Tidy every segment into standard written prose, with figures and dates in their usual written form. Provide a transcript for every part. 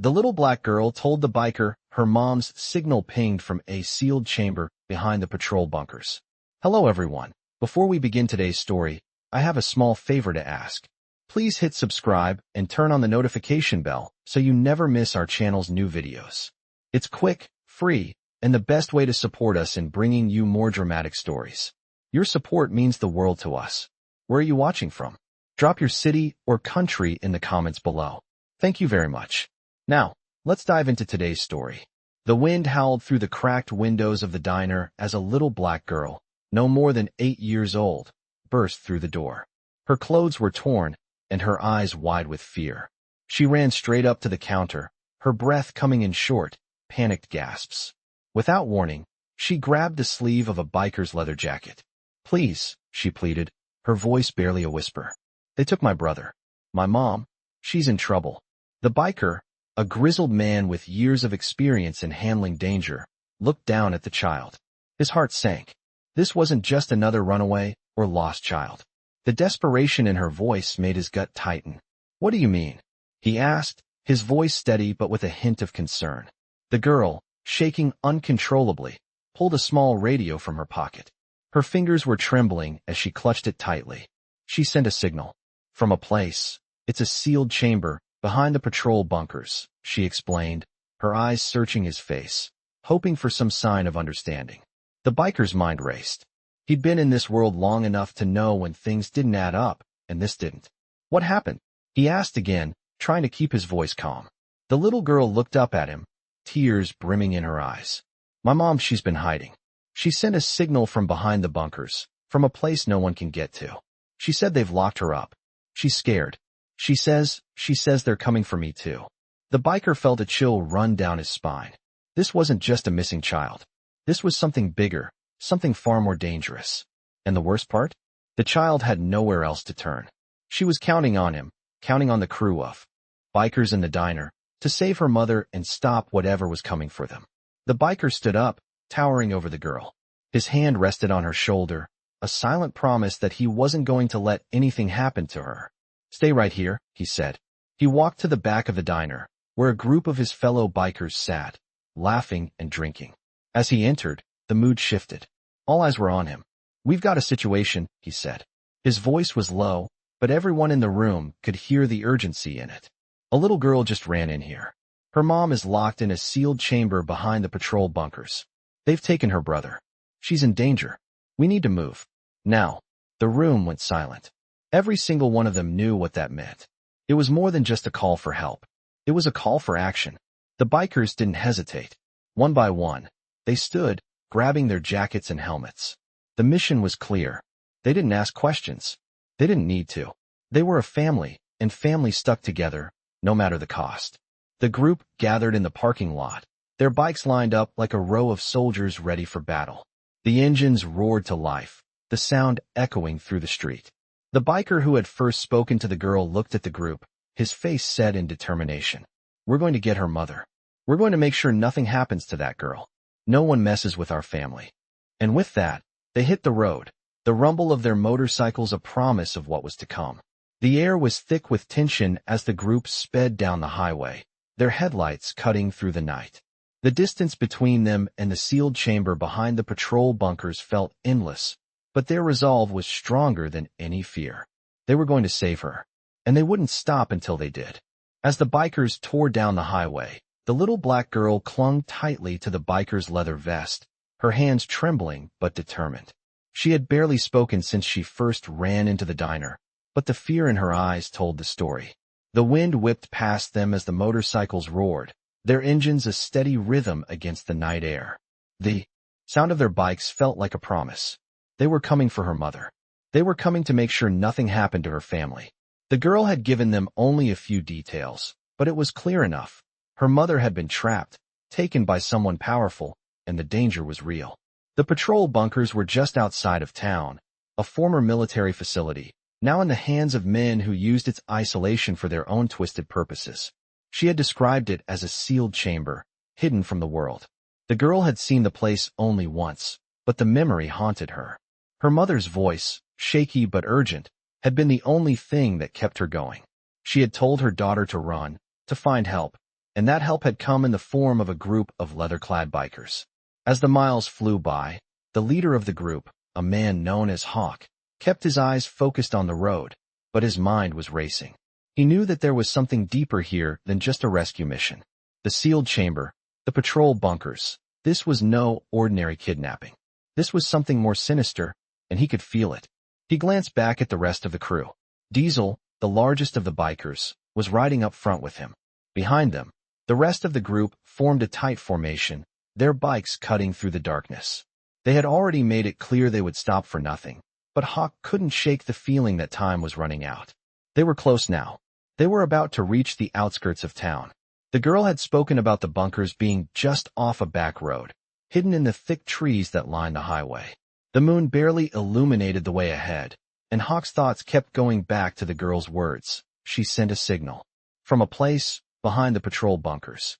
The little black girl told the biker her mom's signal pinged from a sealed chamber behind the patrol bunkers. Hello everyone. Before we begin today's story, I have a small favor to ask. Please hit subscribe and turn on the notification bell so you never miss our channel's new videos. It's quick, free, and the best way to support us in bringing you more dramatic stories. Your support means the world to us. Where are you watching from? Drop your city or country in the comments below. Thank you very much. Now, let's dive into today's story. The wind howled through the cracked windows of the diner as a little black girl, no more than 8 years old, burst through the door. Her clothes were torn, and her eyes wide with fear. She ran straight up to the counter, her breath coming in short, panicked gasps. Without warning, she grabbed the sleeve of a biker's leather jacket. "Please," she pleaded, her voice barely a whisper. "They took my brother. My mom. She's in trouble." The biker, a grizzled man with years of experience in handling danger, looked down at the child. His heart sank. This wasn't just another runaway or lost child. The desperation in her voice made his gut tighten. "What do you mean?" he asked, his voice steady but with a hint of concern. The girl, shaking uncontrollably, pulled a small radio from her pocket. Her fingers were trembling as she clutched it tightly. She sent a signal. "From a place. It's a sealed chamber behind the patrol bunkers," she explained, her eyes searching his face, hoping for some sign of understanding. The biker's mind raced. He'd been in this world long enough to know when things didn't add up, and this didn't. "What happened?" he asked again, trying to keep his voice calm. The little girl looked up at him, tears brimming in her eyes. "My mom, she's been hiding. She sent a signal from behind the bunkers, from a place no one can get to. She said they've locked her up. She's scared. She says they're coming for me too." The biker felt a chill run down his spine. This wasn't just a missing child. This was something bigger, something far more dangerous. And the worst part? The child had nowhere else to turn. She was counting on him, counting on the crew of bikers in the diner, to save her mother and stop whatever was coming for them. The biker stood up, towering over the girl. His hand rested on her shoulder, a silent promise that he wasn't going to let anything happen to her. "Stay right here," he said. He walked to the back of the diner, where a group of his fellow bikers sat, laughing and drinking. As he entered, the mood shifted. All eyes were on him. "We've got a situation," he said. His voice was low, but everyone in the room could hear the urgency in it. "A little girl just ran in here. Her mom is locked in a sealed chamber behind the patrol bunkers. They've taken her brother. She's in danger. We need to move. Now." The room went silent. Every single one of them knew what that meant. It was more than just a call for help. It was a call for action. The bikers didn't hesitate. One by one, they stood, grabbing their jackets and helmets. The mission was clear. They didn't ask questions. They didn't need to. They were a family, and families stuck together, no matter the cost. The group gathered in the parking lot, their bikes lined up like a row of soldiers ready for battle. The engines roared to life, the sound echoing through the street. The biker who had first spoken to the girl looked at the group, his face set in determination. "We're going to get her mother. We're going to make sure nothing happens to that girl. No one messes with our family." And with that, they hit the road, the rumble of their motorcycles a promise of what was to come. The air was thick with tension as the group sped down the highway, their headlights cutting through the night. The distance between them and the sealed chamber behind the patrol bunkers felt endless, but their resolve was stronger than any fear. They were going to save her, and they wouldn't stop until they did. As the bikers tore down the highway, the little black girl clung tightly to the biker's leather vest, her hands trembling but determined. She had barely spoken since she first ran into the diner, but the fear in her eyes told the story. The wind whipped past them as the motorcycles roared, their engines a steady rhythm against the night air. The sound of their bikes felt like a promise. They were coming for her mother. They were coming to make sure nothing happened to her family. The girl had given them only a few details, but it was clear enough. Her mother had been trapped, taken by someone powerful, and the danger was real. The patrol bunkers were just outside of town, a former military facility, now in the hands of men who used its isolation for their own twisted purposes. She had described it as a sealed chamber, hidden from the world. The girl had seen the place only once, but the memory haunted her. Her mother's voice, shaky but urgent, had been the only thing that kept her going. She had told her daughter to run, to find help, and that help had come in the form of a group of leather-clad bikers. As the miles flew by, the leader of the group, a man known as Hawk, kept his eyes focused on the road, but his mind was racing. He knew that there was something deeper here than just a rescue mission. The sealed chamber, the patrol bunkers, this was no ordinary kidnapping. This was something more sinister, and he could feel it. He glanced back at the rest of the crew. Diesel, the largest of the bikers, was riding up front with him. Behind them, the rest of the group formed a tight formation, their bikes cutting through the darkness. They had already made it clear they would stop for nothing, but Hawk couldn't shake the feeling that time was running out. They were close now. They were about to reach the outskirts of town. The girl had spoken about the bunkers being just off a back road, hidden in the thick trees that lined the highway. The moon barely illuminated the way ahead, and Hawk's thoughts kept going back to the girl's words. She sent a signal. From a place behind the patrol bunkers.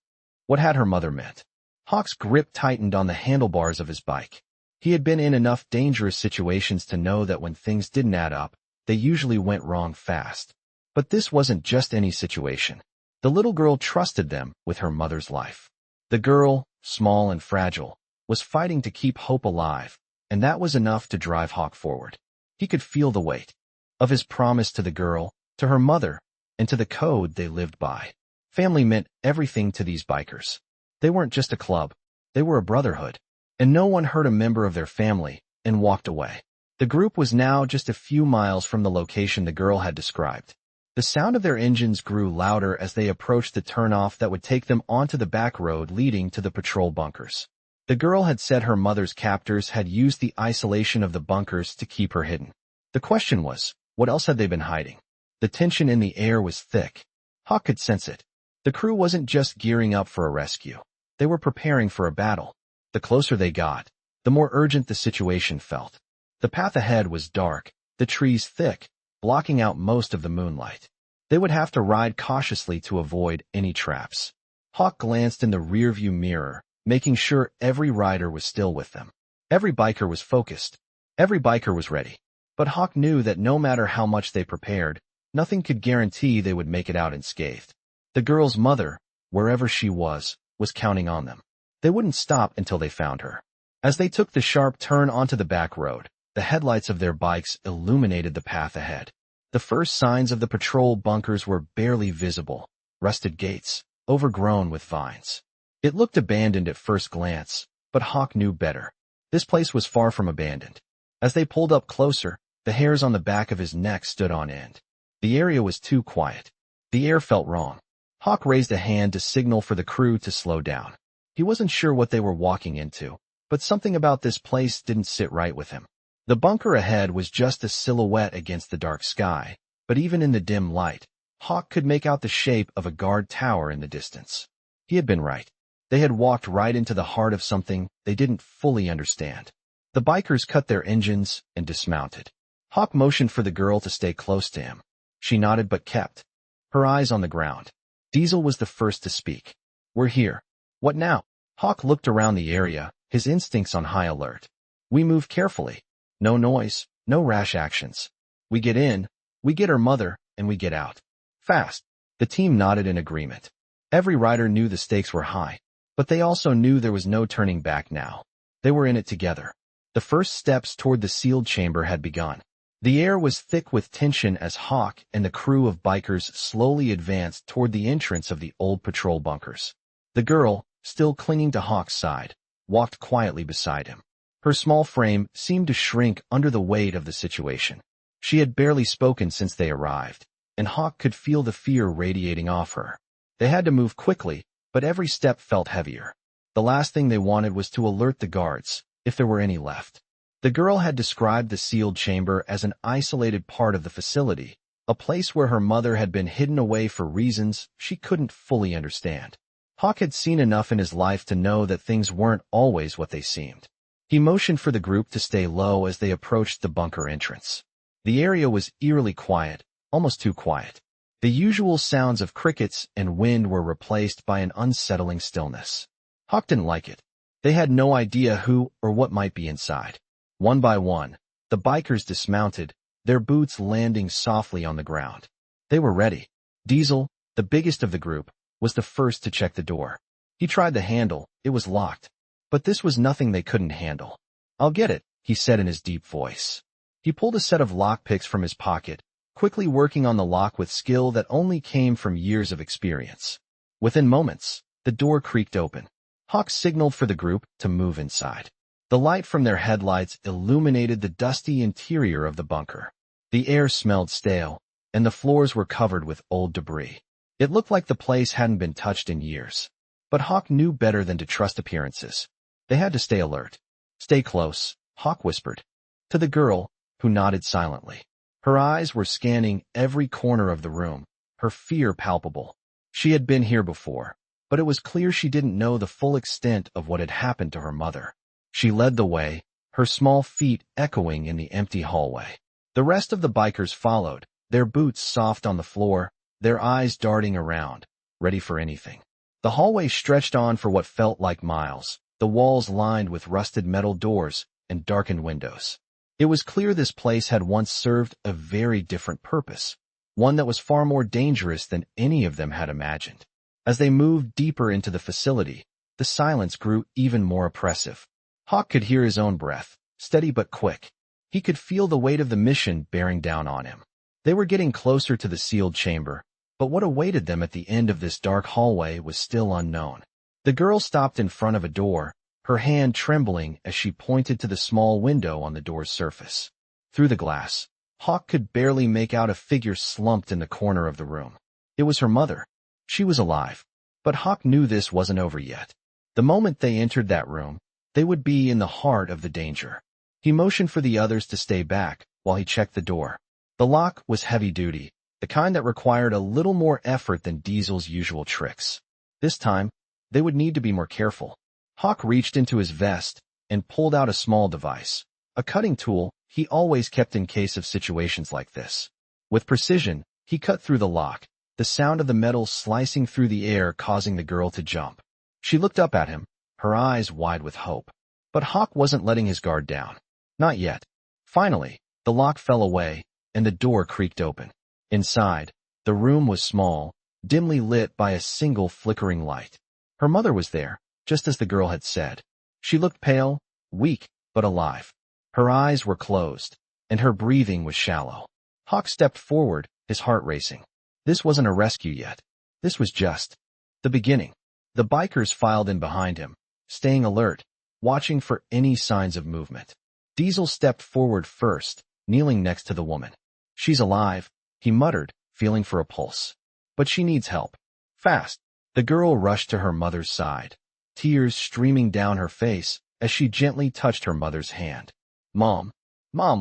What had her mother meant? Hawk's grip tightened on the handlebars of his bike. He had been in enough dangerous situations to know that when things didn't add up, they usually went wrong fast. But this wasn't just any situation. The little girl trusted them with her mother's life. The girl, small and fragile, was fighting to keep hope alive, and that was enough to drive Hawk forward. He could feel the weight of his promise to the girl, to her mother, and to the code they lived by. Family meant everything to these bikers. They weren't just a club, they were a brotherhood, and no one hurt a member of their family and walked away. The group was now just a few miles from the location the girl had described. The sound of their engines grew louder as they approached the turnoff that would take them onto the back road leading to the patrol bunkers. The girl had said her mother's captors had used the isolation of the bunkers to keep her hidden. The question was, what else had they been hiding? The tension in the air was thick. Hawk could sense it. The crew wasn't just gearing up for a rescue. They were preparing for a battle. The closer they got, the more urgent the situation felt. The path ahead was dark, the trees thick, blocking out most of the moonlight. They would have to ride cautiously to avoid any traps. Hawk glanced in the rearview mirror, making sure every rider was still with them. Every biker was focused. Every biker was ready. But Hawk knew that no matter how much they prepared, nothing could guarantee they would make it out unscathed. The girl's mother, wherever she was counting on them. They wouldn't stop until they found her. As they took the sharp turn onto the back road, the headlights of their bikes illuminated the path ahead. The first signs of the patrol bunkers were barely visible, rusted gates, overgrown with vines. It looked abandoned at first glance, but Hawk knew better. This place was far from abandoned. As they pulled up closer, the hairs on the back of his neck stood on end. The area was too quiet. The air felt wrong. Hawk raised a hand to signal for the crew to slow down. He wasn't sure what they were walking into, but something about this place didn't sit right with him. The bunker ahead was just a silhouette against the dark sky, but even in the dim light, Hawk could make out the shape of a guard tower in the distance. He had been right. They had walked right into the heart of something they didn't fully understand. The bikers cut their engines and dismounted. Hawk motioned for the girl to stay close to him. She nodded but kept her eyes on the ground. Diesel was the first to speak. "We're here. What now?" Hawk looked around the area, his instincts on high alert. "We move carefully. No noise, no rash actions. We get in, we get her mother, and we get out. Fast." The team nodded in agreement. Every rider knew the stakes were high, but they also knew there was no turning back now. They were in it together. The first steps toward the sealed chamber had begun. The air was thick with tension as Hawk and the crew of bikers slowly advanced toward the entrance of the old patrol bunkers. The girl, still clinging to Hawk's side, walked quietly beside him. Her small frame seemed to shrink under the weight of the situation. She had barely spoken since they arrived, and Hawk could feel the fear radiating off her. They had to move quickly, but every step felt heavier. The last thing they wanted was to alert the guards, if there were any left. The girl had described the sealed chamber as an isolated part of the facility, a place where her mother had been hidden away for reasons she couldn't fully understand. Hawk had seen enough in his life to know that things weren't always what they seemed. He motioned for the group to stay low as they approached the bunker entrance. The area was eerily quiet, almost too quiet. The usual sounds of crickets and wind were replaced by an unsettling stillness. Hawk didn't like it. They had no idea who or what might be inside. One by one, the bikers dismounted, their boots landing softly on the ground. They were ready. Diesel, the biggest of the group, was the first to check the door. He tried the handle, it was locked. But this was nothing they couldn't handle. "I'll get it," he said in his deep voice. He pulled a set of lockpicks from his pocket, quickly working on the lock with skill that only came from years of experience. Within moments, the door creaked open. Hawk signaled for the group to move inside. The light from their headlights illuminated the dusty interior of the bunker. The air smelled stale, and the floors were covered with old debris. It looked like the place hadn't been touched in years. But Hawk knew better than to trust appearances. They had to stay alert. "Stay close," Hawk whispered. To the girl, who nodded silently. Her eyes were scanning every corner of the room, her fear palpable. She had been here before, but it was clear she didn't know the full extent of what had happened to her mother. She led the way, her small feet echoing in the empty hallway. The rest of the bikers followed, their boots soft on the floor, their eyes darting around, ready for anything. The hallway stretched on for what felt like miles, the walls lined with rusted metal doors and darkened windows. It was clear this place had once served a very different purpose, one that was far more dangerous than any of them had imagined. As they moved deeper into the facility, the silence grew even more oppressive. Hawk could hear his own breath, steady but quick. He could feel the weight of the mission bearing down on him. They were getting closer to the sealed chamber, but what awaited them at the end of this dark hallway was still unknown. The girl stopped in front of a door, her hand trembling as she pointed to the small window on the door's surface. Through the glass, Hawk could barely make out a figure slumped in the corner of the room. It was her mother. She was alive. But Hawk knew this wasn't over yet. The moment they entered that room, they would be in the heart of the danger. He motioned for the others to stay back while he checked the door. The lock was heavy-duty, the kind that required a little more effort than Diesel's usual tricks. This time, they would need to be more careful. Hawk reached into his vest and pulled out a small device, a cutting tool he always kept in case of situations like this. With precision, he cut through the lock, the sound of the metal slicing through the air causing the girl to jump. She looked up at him, her eyes wide with hope. But Hawk wasn't letting his guard down. Not yet. Finally, the lock fell away, and the door creaked open. Inside, the room was small, dimly lit by a single flickering light. Her mother was there, just as the girl had said. She looked pale, weak, but alive. Her eyes were closed, and her breathing was shallow. Hawk stepped forward, his heart racing. This wasn't a rescue yet. This was just the beginning. The bikers filed in behind him, staying alert, watching for any signs of movement. Diesel stepped forward first, kneeling next to the woman. "She's alive," he muttered, feeling for a pulse. "But she needs help. Fast." The girl rushed to her mother's side, tears streaming down her face as she gently touched her mother's hand. Mom,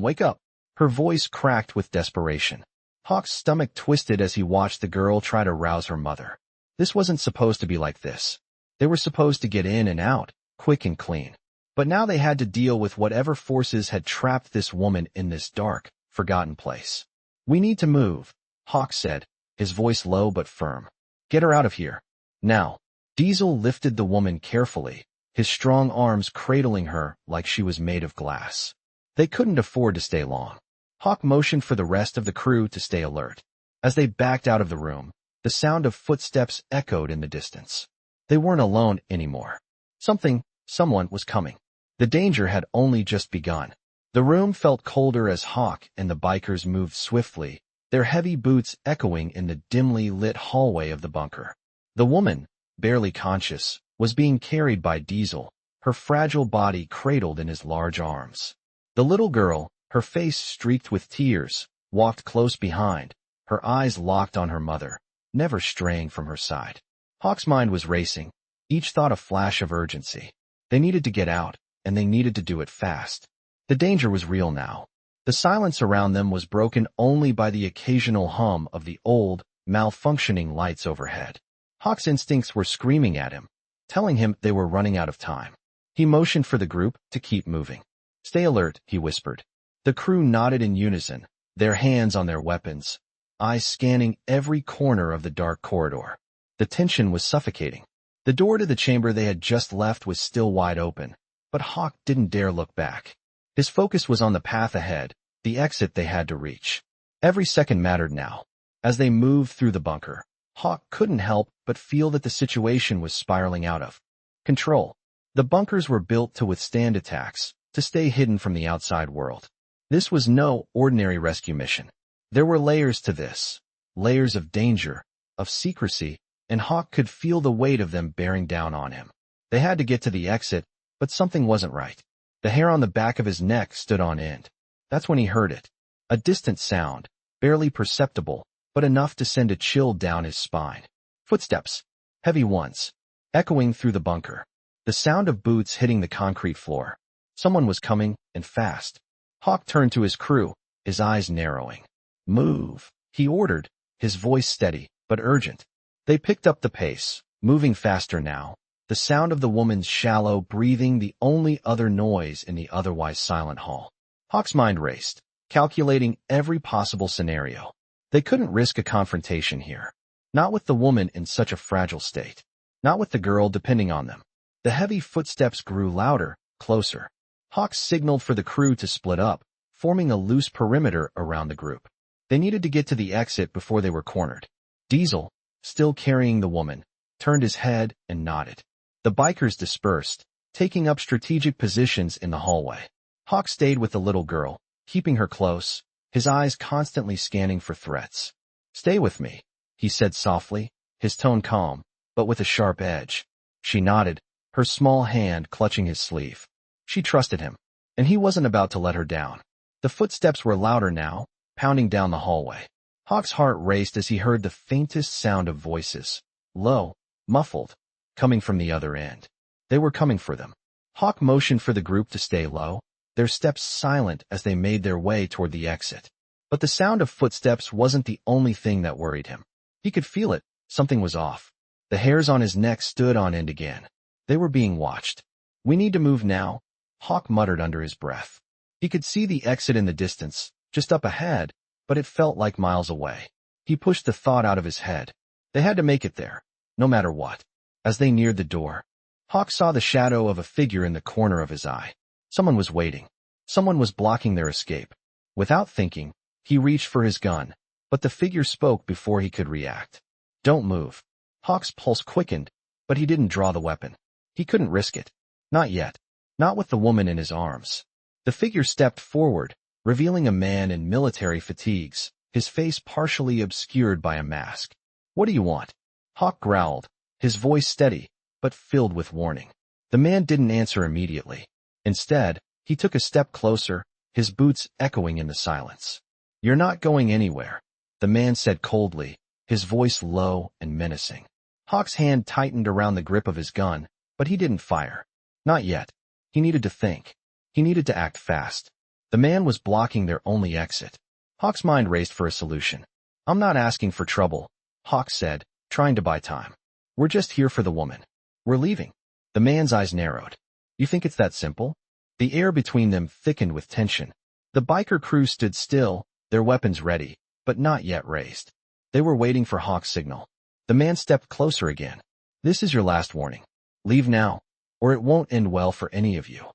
wake up." Her voice cracked with desperation. Hawk's stomach twisted as he watched the girl try to rouse her mother. This wasn't supposed to be like this. They were supposed to get in and out, quick and clean. But now they had to deal with whatever forces had trapped this woman in this dark, forgotten place. "We need to move," Hawk said, his voice low but firm. "Get her out of here. Now." Diesel lifted the woman carefully, his strong arms cradling her like she was made of glass. They couldn't afford to stay long. Hawk motioned for the rest of the crew to stay alert. As they backed out of the room, the sound of footsteps echoed in the distance. They weren't alone anymore. Someone was coming. The danger had only just begun. The room felt colder as Hawk and the bikers moved swiftly, their heavy boots echoing in the dimly lit hallway of the bunker. The woman, barely conscious, was being carried by Diesel, her fragile body cradled in his large arms. The little girl, her face streaked with tears, walked close behind, her eyes locked on her mother, never straying from her side. Hawk's mind was racing, each thought a flash of urgency. They needed to get out, and they needed to do it fast. The danger was real now. The silence around them was broken only by the occasional hum of the old, malfunctioning lights overhead. Hawk's instincts were screaming at him, telling him they were running out of time. He motioned for the group to keep moving. "Stay alert," he whispered. The crew nodded in unison, their hands on their weapons, eyes scanning every corner of the dark corridor. The tension was suffocating. The door to the chamber they had just left was still wide open, but Hawk didn't dare look back. His focus was on the path ahead, the exit they had to reach. Every second mattered now. As they moved through the bunker, Hawk couldn't help but feel that the situation was spiraling out of control. The bunkers were built to withstand attacks, to stay hidden from the outside world. This was no ordinary rescue mission. There were layers to this, layers of danger, of secrecy, and Hawk could feel the weight of them bearing down on him. They had to get to the exit, but something wasn't right. The hair on the back of his neck stood on end. That's when he heard it. A distant sound, barely perceptible, but enough to send a chill down his spine. Footsteps, heavy ones, echoing through the bunker. The sound of boots hitting the concrete floor. Someone was coming, and fast. Hawk turned to his crew, his eyes narrowing. Move, he ordered, his voice steady, but urgent. They picked up the pace, moving faster now, the sound of the woman's shallow breathing the only other noise in the otherwise silent hall. Hawk's mind raced, calculating every possible scenario. They couldn't risk a confrontation here. Not with the woman in such a fragile state. Not with the girl depending on them. The heavy footsteps grew louder, closer. Hawk signaled for the crew to split up, forming a loose perimeter around the group. They needed to get to the exit before they were cornered. Diesel, still carrying the woman, turned his head and nodded. The bikers dispersed, taking up strategic positions in the hallway. Hawk stayed with the little girl, keeping her close, his eyes constantly scanning for threats. Stay with me, he said softly, his tone calm, but with a sharp edge. She nodded, her small hand clutching his sleeve. She trusted him, and he wasn't about to let her down. The footsteps were louder now, pounding down the hallway. Hawk's heart raced as he heard the faintest sound of voices, low, muffled, coming from the other end. They were coming for them. Hawk motioned for the group to stay low, their steps silent as they made their way toward the exit. But the sound of footsteps wasn't the only thing that worried him. He could feel it, something was off. The hairs on his neck stood on end again. They were being watched. We need to move now, Hawk muttered under his breath. He could see the exit in the distance, just up ahead, but it felt like miles away. He pushed the thought out of his head. They had to make it there, no matter what. As they neared the door, Hawk saw the shadow of a figure in the corner of his eye. Someone was waiting. Someone was blocking their escape. Without thinking, he reached for his gun, but the figure spoke before he could react. Don't move. Hawk's pulse quickened, but he didn't draw the weapon. He couldn't risk it. Not yet. Not with the woman in his arms. The figure stepped forward, revealing a man in military fatigues, his face partially obscured by a mask. What do you want? Hawk growled, his voice steady, but filled with warning. The man didn't answer immediately. Instead, he took a step closer, his boots echoing in the silence. You're not going anywhere, the man said coldly, his voice low and menacing. Hawk's hand tightened around the grip of his gun, but he didn't fire. Not yet. He needed to think. He needed to act fast. The man was blocking their only exit. Hawk's mind raced for a solution. I'm not asking for trouble, Hawk said, trying to buy time. We're just here for the woman. We're leaving. The man's eyes narrowed. You think it's that simple? The air between them thickened with tension. The biker crew stood still, their weapons ready, but not yet raised. They were waiting for Hawk's signal. The man stepped closer again. This is your last warning. Leave now, or it won't end well for any of you.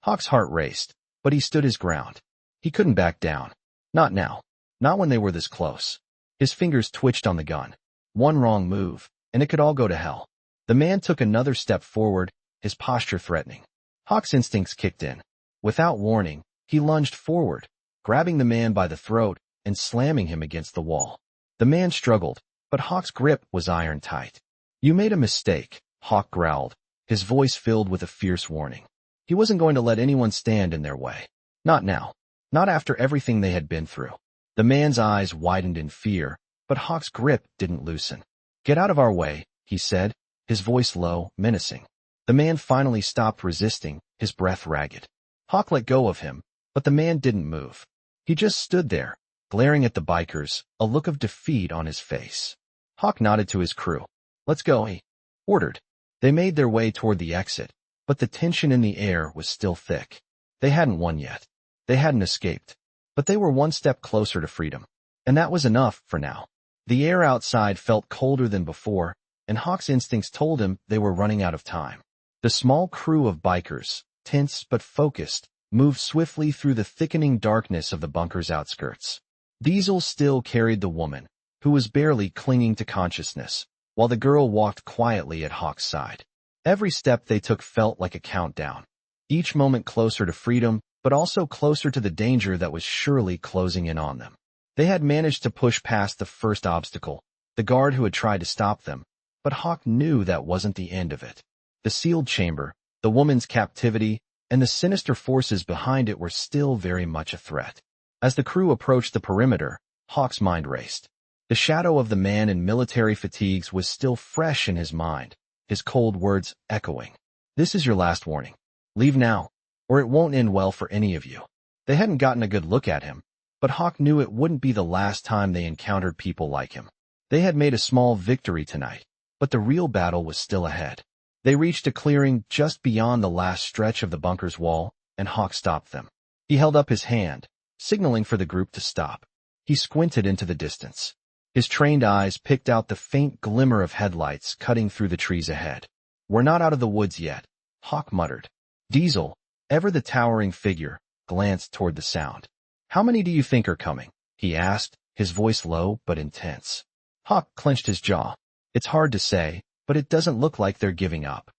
Hawk's heart raced, but he stood his ground. He couldn't back down. Not now. Not when they were this close. His fingers twitched on the gun. One wrong move, and it could all go to hell. The man took another step forward, his posture threatening. Hawk's instincts kicked in. Without warning, he lunged forward, grabbing the man by the throat and slamming him against the wall. The man struggled, but Hawk's grip was iron tight. You made a mistake, Hawk growled, his voice filled with a fierce warning. He wasn't going to let anyone stand in their way. Not now. Not after everything they had been through. The man's eyes widened in fear, but Hawk's grip didn't loosen. Get out of our way, he said, his voice low, menacing. The man finally stopped resisting, his breath ragged. Hawk let go of him, but the man didn't move. He just stood there, glaring at the bikers, a look of defeat on his face. Hawk nodded to his crew. Let's go, he ordered. They made their way toward the exit, but the tension in the air was still thick. They hadn't won yet. They hadn't escaped. But they were one step closer to freedom. And that was enough for now. The air outside felt colder than before, and Hawk's instincts told him they were running out of time. The small crew of bikers, tense but focused, moved swiftly through the thickening darkness of the bunker's outskirts. Diesel still carried the woman, who was barely clinging to consciousness, while the girl walked quietly at Hawk's side. Every step they took felt like a countdown, each moment closer to freedom, but also closer to the danger that was surely closing in on them. They had managed to push past the first obstacle, the guard who had tried to stop them, but Hawk knew that wasn't the end of it. The sealed chamber, the woman's captivity, and the sinister forces behind it were still very much a threat. As the crew approached the perimeter, Hawk's mind raced. The shadow of the man in military fatigues was still fresh in his mind, his cold words echoing. "This is your last warning. Leave now, or it won't end well for any of you." They hadn't gotten a good look at him, but Hawk knew it wouldn't be the last time they encountered people like him. They had made a small victory tonight, but the real battle was still ahead. They reached a clearing just beyond the last stretch of the bunker's wall, and Hawk stopped them. He held up his hand, signaling for the group to stop. He squinted into the distance. His trained eyes picked out the faint glimmer of headlights cutting through the trees ahead. "We're not out of the woods yet," Hawk muttered. Diesel, ever the towering figure, glanced toward the sound. "How many do you think are coming?" he asked, his voice low but intense. Hawk clenched his jaw. "It's hard to say, but it doesn't look like they're giving up."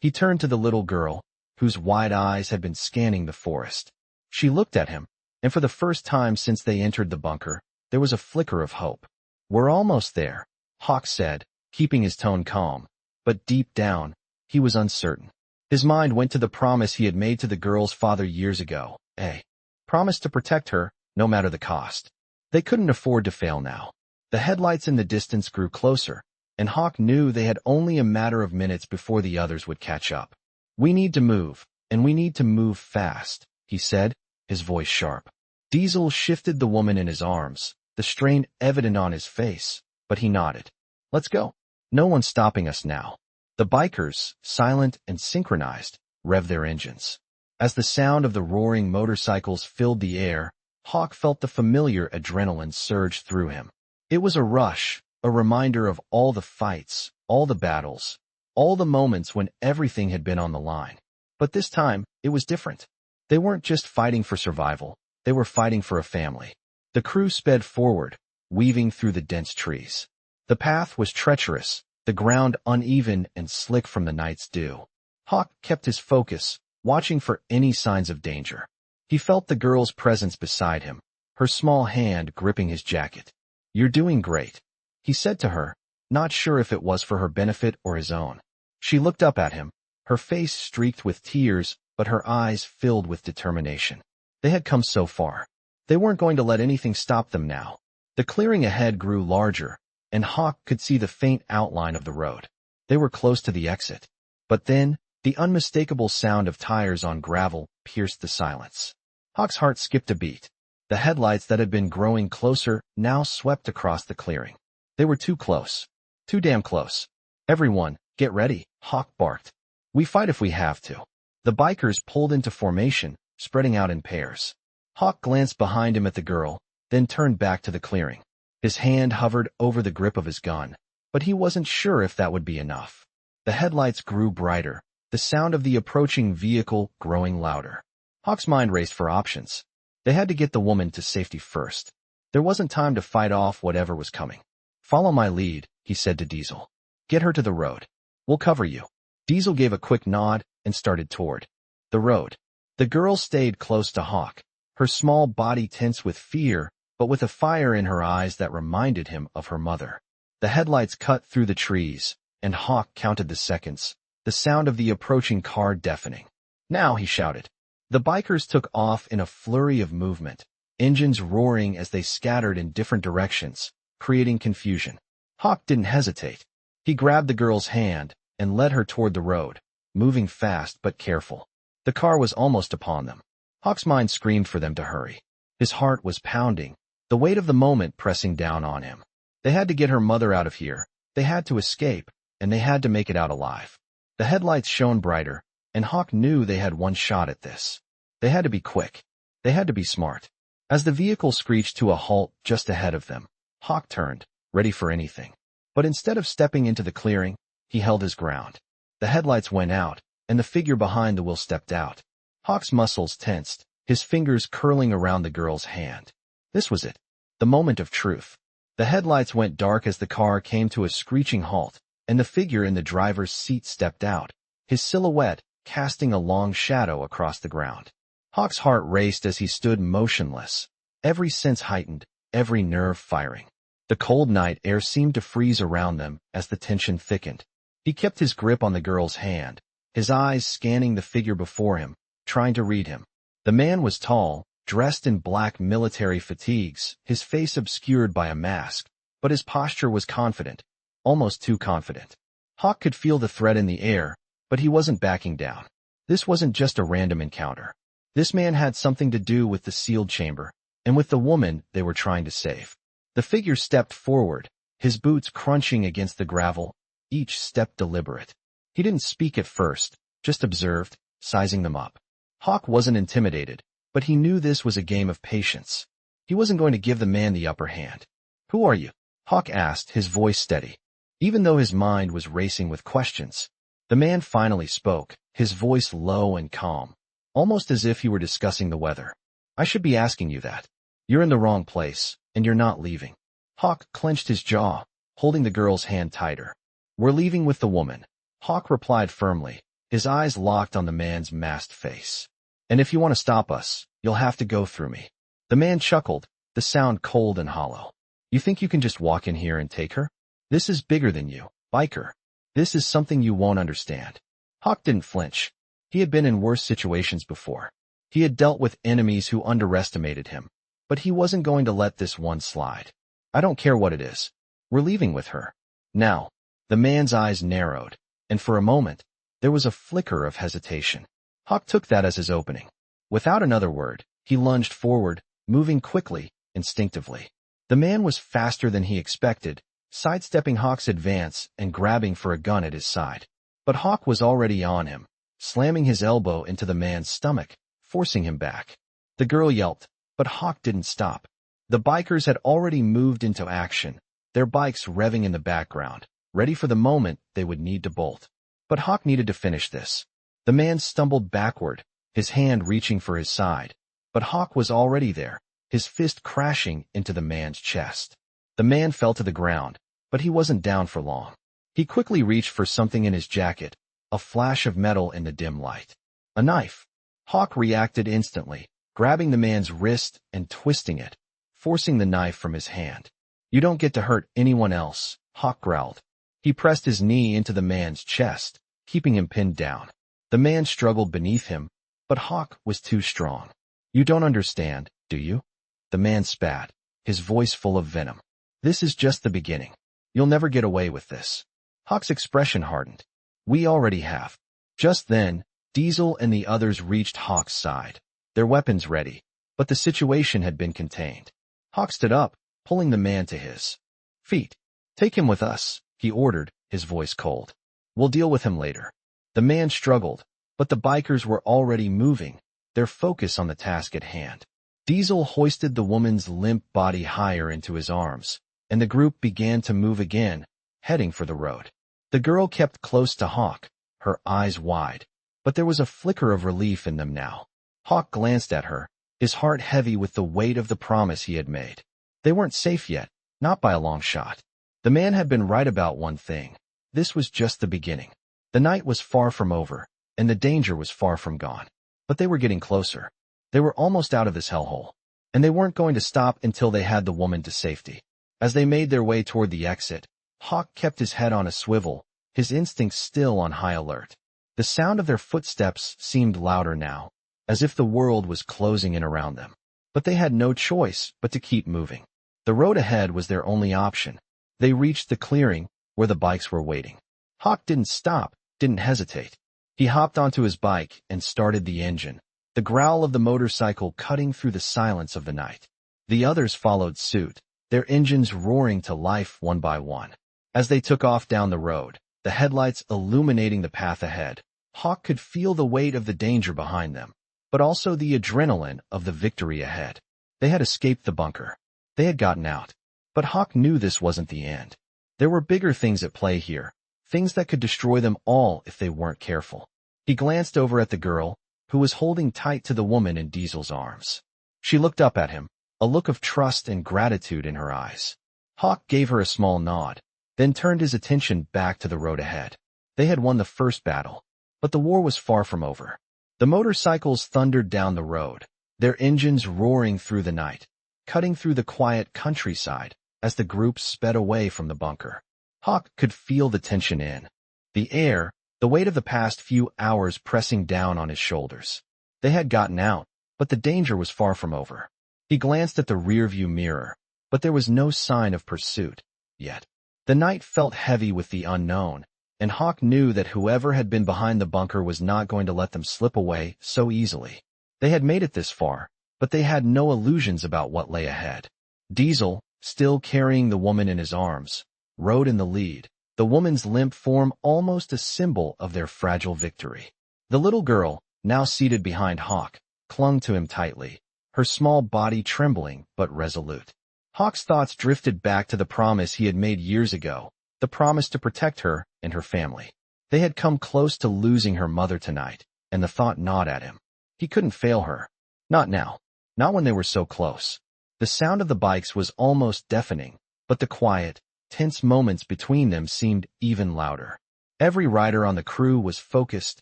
He turned to the little girl, whose wide eyes had been scanning the forest. She looked at him, and for the first time since they entered the bunker, there was a flicker of hope. "We're almost there," Hawk said, keeping his tone calm, but deep down, he was uncertain. His mind went to the promise he had made to the girl's father years ago, a promise to protect her, no matter the cost. They couldn't afford to fail now. The headlights in the distance grew closer, and Hawk knew they had only a matter of minutes before the others would catch up. "We need to move, and we need to move fast," he said, his voice sharp. Diesel shifted the woman in his arms, the strain evident on his face, but he nodded. "Let's go. No one's stopping us now." The bikers, silent and synchronized, revved their engines. As the sound of the roaring motorcycles filled the air, Hawk felt the familiar adrenaline surge through him. It was a rush, a reminder of all the fights, all the battles, all the moments when everything had been on the line. But this time, it was different. They weren't just fighting for survival, they were fighting for a family. The crew sped forward, weaving through the dense trees. The path was treacherous, the ground uneven and slick from the night's dew. Hawk kept his focus, watching for any signs of danger. He felt the girl's presence beside him, her small hand gripping his jacket. "You're doing great," he said to her, not sure if it was for her benefit or his own. She looked up at him, her face streaked with tears, but her eyes filled with determination. They had come so far. They weren't going to let anything stop them now. The clearing ahead grew larger, and Hawk could see the faint outline of the road. They were close to the exit. But then, the unmistakable sound of tires on gravel pierced the silence. Hawk's heart skipped a beat. The headlights that had been growing closer now swept across the clearing. They were too close. Too damn close. "Everyone, get ready," Hawk barked. "We fight if we have to." The bikers pulled into formation, spreading out in pairs. Hawk glanced behind him at the girl, then turned back to the clearing. His hand hovered over the grip of his gun, but he wasn't sure if that would be enough. The headlights grew brighter, the sound of the approaching vehicle growing louder. Hawk's mind raced for options. They had to get the woman to safety first. There wasn't time to fight off whatever was coming. "Follow my lead," he said to Diesel. "Get her to the road. We'll cover you." Diesel gave a quick nod and started toward the road. The girl stayed close to Hawk, her small body tense with fear, but with a fire in her eyes that reminded him of her mother. The headlights cut through the trees, and Hawk counted the seconds, the sound of the approaching car deafening. "Now," he shouted. The bikers took off in a flurry of movement, engines roaring as they scattered in different directions, creating confusion. Hawk didn't hesitate. He grabbed the girl's hand and led her toward the road, moving fast but careful. The car was almost upon them. Hawk's mind screamed for them to hurry. His heart was pounding, the weight of the moment pressing down on him. They had to get her mother out of here, they had to escape, and they had to make it out alive. The headlights shone brighter, and Hawk knew they had one shot at this. They had to be quick. They had to be smart. As the vehicle screeched to a halt just ahead of them, Hawk turned, ready for anything. But instead of stepping into the clearing, he held his ground. The headlights went out, and the figure behind the wheel stepped out. Hawk's muscles tensed, his fingers curling around the girl's hand. This was it. The moment of truth. The headlights went dark as the car came to a screeching halt, and the figure in the driver's seat stepped out, his silhouette casting a long shadow across the ground. Hawk's heart raced as he stood motionless, every sense heightened, every nerve firing. The cold night air seemed to freeze around them as the tension thickened. He kept his grip on the girl's hand, his eyes scanning the figure before him, trying to read him. The man was tall, dressed in black military fatigues, his face obscured by a mask, but his posture was confident, almost too confident. Hawk could feel the threat in the air, but he wasn't backing down. This wasn't just a random encounter. This man had something to do with the sealed chamber, and with the woman they were trying to save. The figure stepped forward, his boots crunching against the gravel, each step deliberate. He didn't speak at first, just observed, sizing them up. Hawk wasn't intimidated, but he knew this was a game of patience. He wasn't going to give the man the upper hand. "Who are you?" Hawk asked, his voice steady, even though his mind was racing with questions. The man finally spoke, his voice low and calm, almost as if he were discussing the weather. "I should be asking you that. You're in the wrong place, and you're not leaving." Hawk clenched his jaw, holding the girl's hand tighter. "We're leaving with the woman," Hawk replied firmly, his eyes locked on the man's masked face. "And if you want to stop us, you'll have to go through me." The man chuckled, the sound cold and hollow. "You think you can just walk in here and take her? This is bigger than you, biker. This is something you won't understand." Hawk didn't flinch. He had been in worse situations before. He had dealt with enemies who underestimated him, but he wasn't going to let this one slide. "I don't care what it is. We're leaving with her. Now." The man's eyes narrowed, and for a moment, there was a flicker of hesitation. Hawk took that as his opening. Without another word, he lunged forward, moving quickly, instinctively. The man was faster than he expected, sidestepping Hawk's advance and grabbing for a gun at his side. But Hawk was already on him, slamming his elbow into the man's stomach, forcing him back. The girl yelped, but Hawk didn't stop. The bikers had already moved into action, their bikes revving in the background, ready for the moment they would need to bolt. But Hawk needed to finish this. The man stumbled backward, his hand reaching for his side, but Hawk was already there, his fist crashing into the man's chest. The man fell to the ground, but he wasn't down for long. He quickly reached for something in his jacket, a flash of metal in the dim light. A knife. Hawk reacted instantly, grabbing the man's wrist and twisting it, forcing the knife from his hand. "You don't get to hurt anyone else," Hawk growled. He pressed his knee into the man's chest, keeping him pinned down. The man struggled beneath him, but Hawk was too strong. "You don't understand, do you?" The man spat, his voice full of venom. "This is just the beginning. You'll never get away with this." Hawk's expression hardened. "We already have." Just then, Diesel and the others reached Hawk's side, their weapons ready, but the situation had been contained. Hawk stood up, pulling the man to his feet. "Take him with us," he ordered, his voice cold. "We'll deal with him later." The man struggled, but the bikers were already moving, their focus on the task at hand. Diesel hoisted the woman's limp body higher into his arms, and the group began to move again, heading for the road. The girl kept close to Hawk, her eyes wide, but there was a flicker of relief in them now. Hawk glanced at her, his heart heavy with the weight of the promise he had made. They weren't safe yet, not by a long shot. The man had been right about one thing. This was just the beginning. The night was far from over, and the danger was far from gone. But they were getting closer. They were almost out of this hellhole, and they weren't going to stop until they had the woman to safety. As they made their way toward the exit, Hawk kept his head on a swivel, his instincts still on high alert. The sound of their footsteps seemed louder now, as if the world was closing in around them. But they had no choice but to keep moving. The road ahead was their only option. They reached the clearing, where the bikes were waiting. Hawk didn't stop, didn't hesitate. He hopped onto his bike and started the engine, the growl of the motorcycle cutting through the silence of the night. The others followed suit, their engines roaring to life one by one. As they took off down the road, the headlights illuminating the path ahead, Hawk could feel the weight of the danger behind them, but also the adrenaline of the victory ahead. They had escaped the bunker. They had gotten out. But Hawk knew this wasn't the end. There were bigger things at play here, things that could destroy them all if they weren't careful. He glanced over at the girl, who was holding tight to the woman in Diesel's arms. She looked up at him, a look of trust and gratitude in her eyes. Hawk gave her a small nod, then turned his attention back to the road ahead. They had won the first battle, but the war was far from over. The motorcycles thundered down the road, their engines roaring through the night, cutting through the quiet countryside as the group sped away from the bunker. Hawk could feel the tension in the air, the weight of the past few hours pressing down on his shoulders. They had gotten out, but the danger was far from over. He glanced at the rearview mirror, but there was no sign of pursuit yet. The night felt heavy with the unknown, and Hawk knew that whoever had been behind the bunker was not going to let them slip away so easily. They had made it this far, but they had no illusions about what lay ahead. Diesel, still carrying the woman in his arms, rode in the lead, the woman's limp form almost a symbol of their fragile victory. The little girl, now seated behind Hawk, clung to him tightly, her small body trembling but resolute. Hawk's thoughts drifted back to the promise he had made years ago, the promise to protect her and her family. They had come close to losing her mother tonight, and the thought gnawed at him. He couldn't fail her. Not now. Not when they were so close. The sound of the bikes was almost deafening, but the quiet, tense moments between them seemed even louder. Every rider on the crew was focused,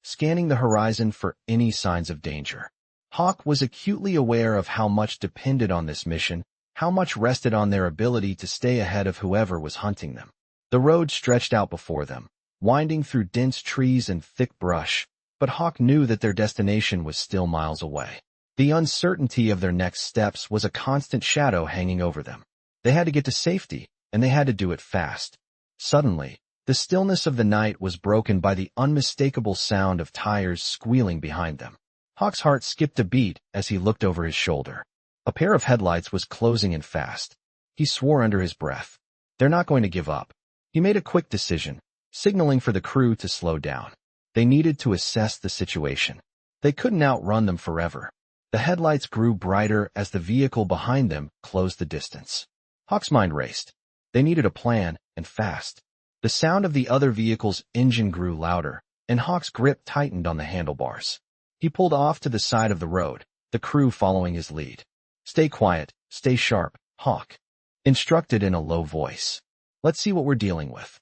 scanning the horizon for any signs of danger. Hawk was acutely aware of how much depended on this mission, how much rested on their ability to stay ahead of whoever was hunting them. The road stretched out before them, winding through dense trees and thick brush, but Hawk knew that their destination was still miles away. The uncertainty of their next steps was a constant shadow hanging over them. They had to get to safety, and they had to do it fast. Suddenly, the stillness of the night was broken by the unmistakable sound of tires squealing behind them. Hawk's heart skipped a beat as he looked over his shoulder. A pair of headlights was closing in fast. He swore under his breath. They're not going to give up. He made a quick decision, signaling for the crew to slow down. They needed to assess the situation. They couldn't outrun them forever. The headlights grew brighter as the vehicle behind them closed the distance. Hawk's mind raced. They needed a plan, and fast. The sound of the other vehicle's engine grew louder, and Hawk's grip tightened on the handlebars. He pulled off to the side of the road, the crew following his lead. Stay quiet, stay sharp, Hawk instructed in a low voice. Let's see what we're dealing with.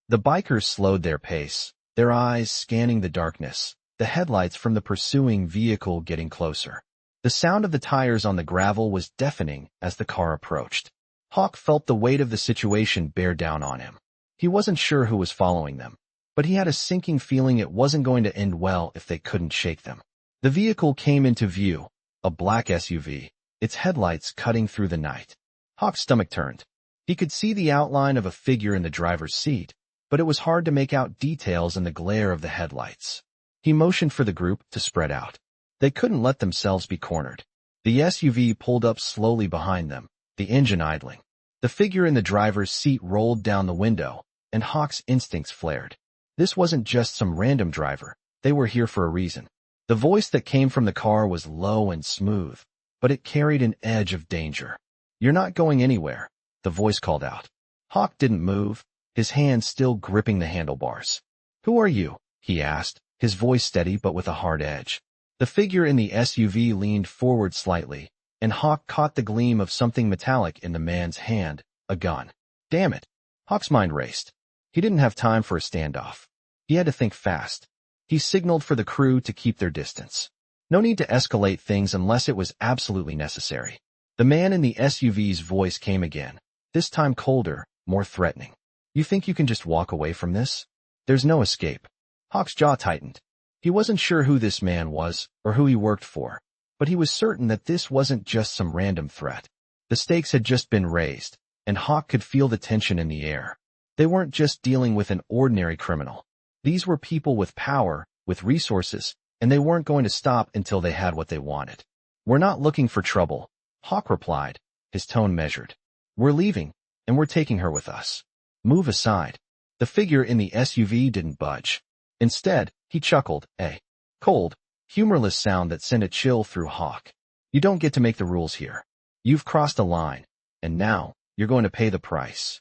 The bikers slowed their pace, their eyes scanning the darkness, the headlights from the pursuing vehicle getting closer. The sound of the tires on the gravel was deafening as the car approached. Hawk felt the weight of the situation bear down on him. He wasn't sure who was following them, but he had a sinking feeling it wasn't going to end well if they couldn't shake them. The vehicle came into view, a black SUV, its headlights cutting through the night. Hawk's stomach turned. He could see the outline of a figure in the driver's seat, but it was hard to make out details in the glare of the headlights. He motioned for the group to spread out. They couldn't let themselves be cornered. The SUV pulled up slowly behind them, the engine idling. The figure in the driver's seat rolled down the window, and Hawk's instincts flared. This wasn't just some random driver. They were here for a reason. The voice that came from the car was low and smooth, but it carried an edge of danger. "You're not going anywhere," the voice called out. Hawk didn't move, his hand still gripping the handlebars. "Who are you?" he asked, his voice steady but with a hard edge. The figure in the SUV leaned forward slightly, and Hawk caught the gleam of something metallic in the man's hand, a gun. Damn it! Hawk's mind raced. He didn't have time for a standoff. He had to think fast. He signaled for the crew to keep their distance. No need to escalate things unless it was absolutely necessary. The man in the SUV's voice came again, this time colder, more threatening. "You think you can just walk away from this? There's no escape." Hawk's jaw tightened. He wasn't sure who this man was or who he worked for, but he was certain that this wasn't just some random threat. The stakes had just been raised, and Hawk could feel the tension in the air. They weren't just dealing with an ordinary criminal. These were people with power, with resources, and they weren't going to stop until they had what they wanted. "We're not looking for trouble," Hawk replied, his tone measured. "We're leaving, and we're taking her with us. Move aside." The figure in the SUV didn't budge. Instead, he chuckled, a cold, humorless sound that sent a chill through Hawk. "You don't get to make the rules here. You've crossed a line, and now you're going to pay the price."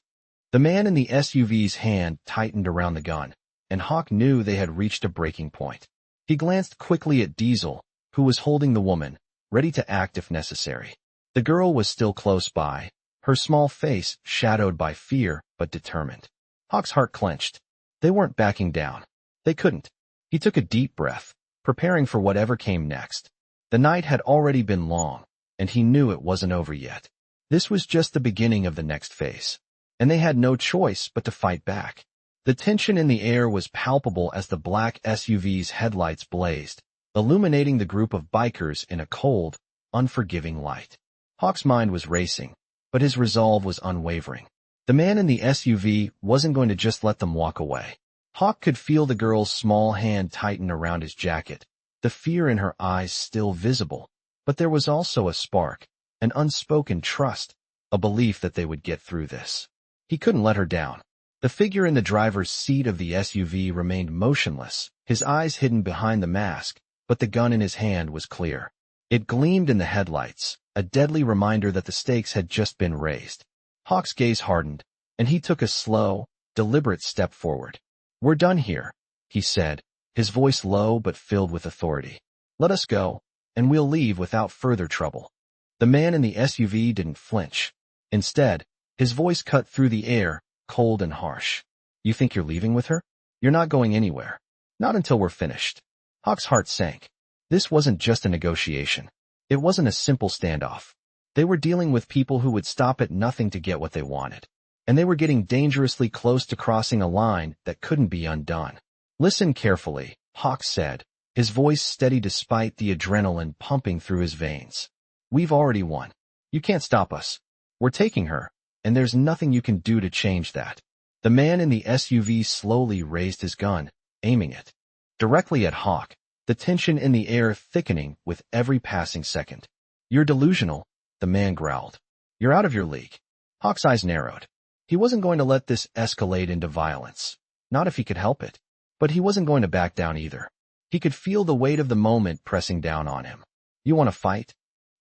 The man in the SUV's hand tightened around the gun, and Hawk knew they had reached a breaking point. He glanced quickly at Diesel, who was holding the woman, ready to act if necessary. The girl was still close by, her small face shadowed by fear but determined. Hawk's heart clenched. They weren't backing down. They couldn't. He took a deep breath, preparing for whatever came next. The night had already been long, and he knew it wasn't over yet. This was just the beginning of the next phase, and they had no choice but to fight back. The tension in the air was palpable as the black SUV's headlights blazed, illuminating the group of bikers in a cold, unforgiving light. Hawk's mind was racing, but his resolve was unwavering. The man in the SUV wasn't going to just let them walk away. Hawk could feel the girl's small hand tighten around his jacket, the fear in her eyes still visible, but there was also a spark, an unspoken trust, a belief that they would get through this. He couldn't let her down. The figure in the driver's seat of the SUV remained motionless, his eyes hidden behind the mask, but the gun in his hand was clear. It gleamed in the headlights, a deadly reminder that the stakes had just been raised. Hawk's gaze hardened, and he took a slow, deliberate step forward. "We're done here," he said, his voice low but filled with authority. "Let us go, and we'll leave without further trouble." The man in the SUV didn't flinch. Instead, his voice cut through the air, cold and harsh. "You think you're leaving with her? You're not going anywhere. Not until we're finished." Hawk's heart sank. This wasn't just a negotiation. It wasn't a simple standoff. They were dealing with people who would stop at nothing to get what they wanted. And they were getting dangerously close to crossing a line that couldn't be undone. "Listen carefully," Hawk said, his voice steady despite the adrenaline pumping through his veins. "We've already won. You can't stop us. We're taking her, and there's nothing you can do to change that." The man in the SUV slowly raised his gun, aiming it directly at Hawk, the tension in the air thickening with every passing second. "You're delusional," the man growled. "You're out of your league." Hawk's eyes narrowed. He wasn't going to let this escalate into violence, not if he could help it. But he wasn't going to back down either. He could feel the weight of the moment pressing down on him. "You want to fight?"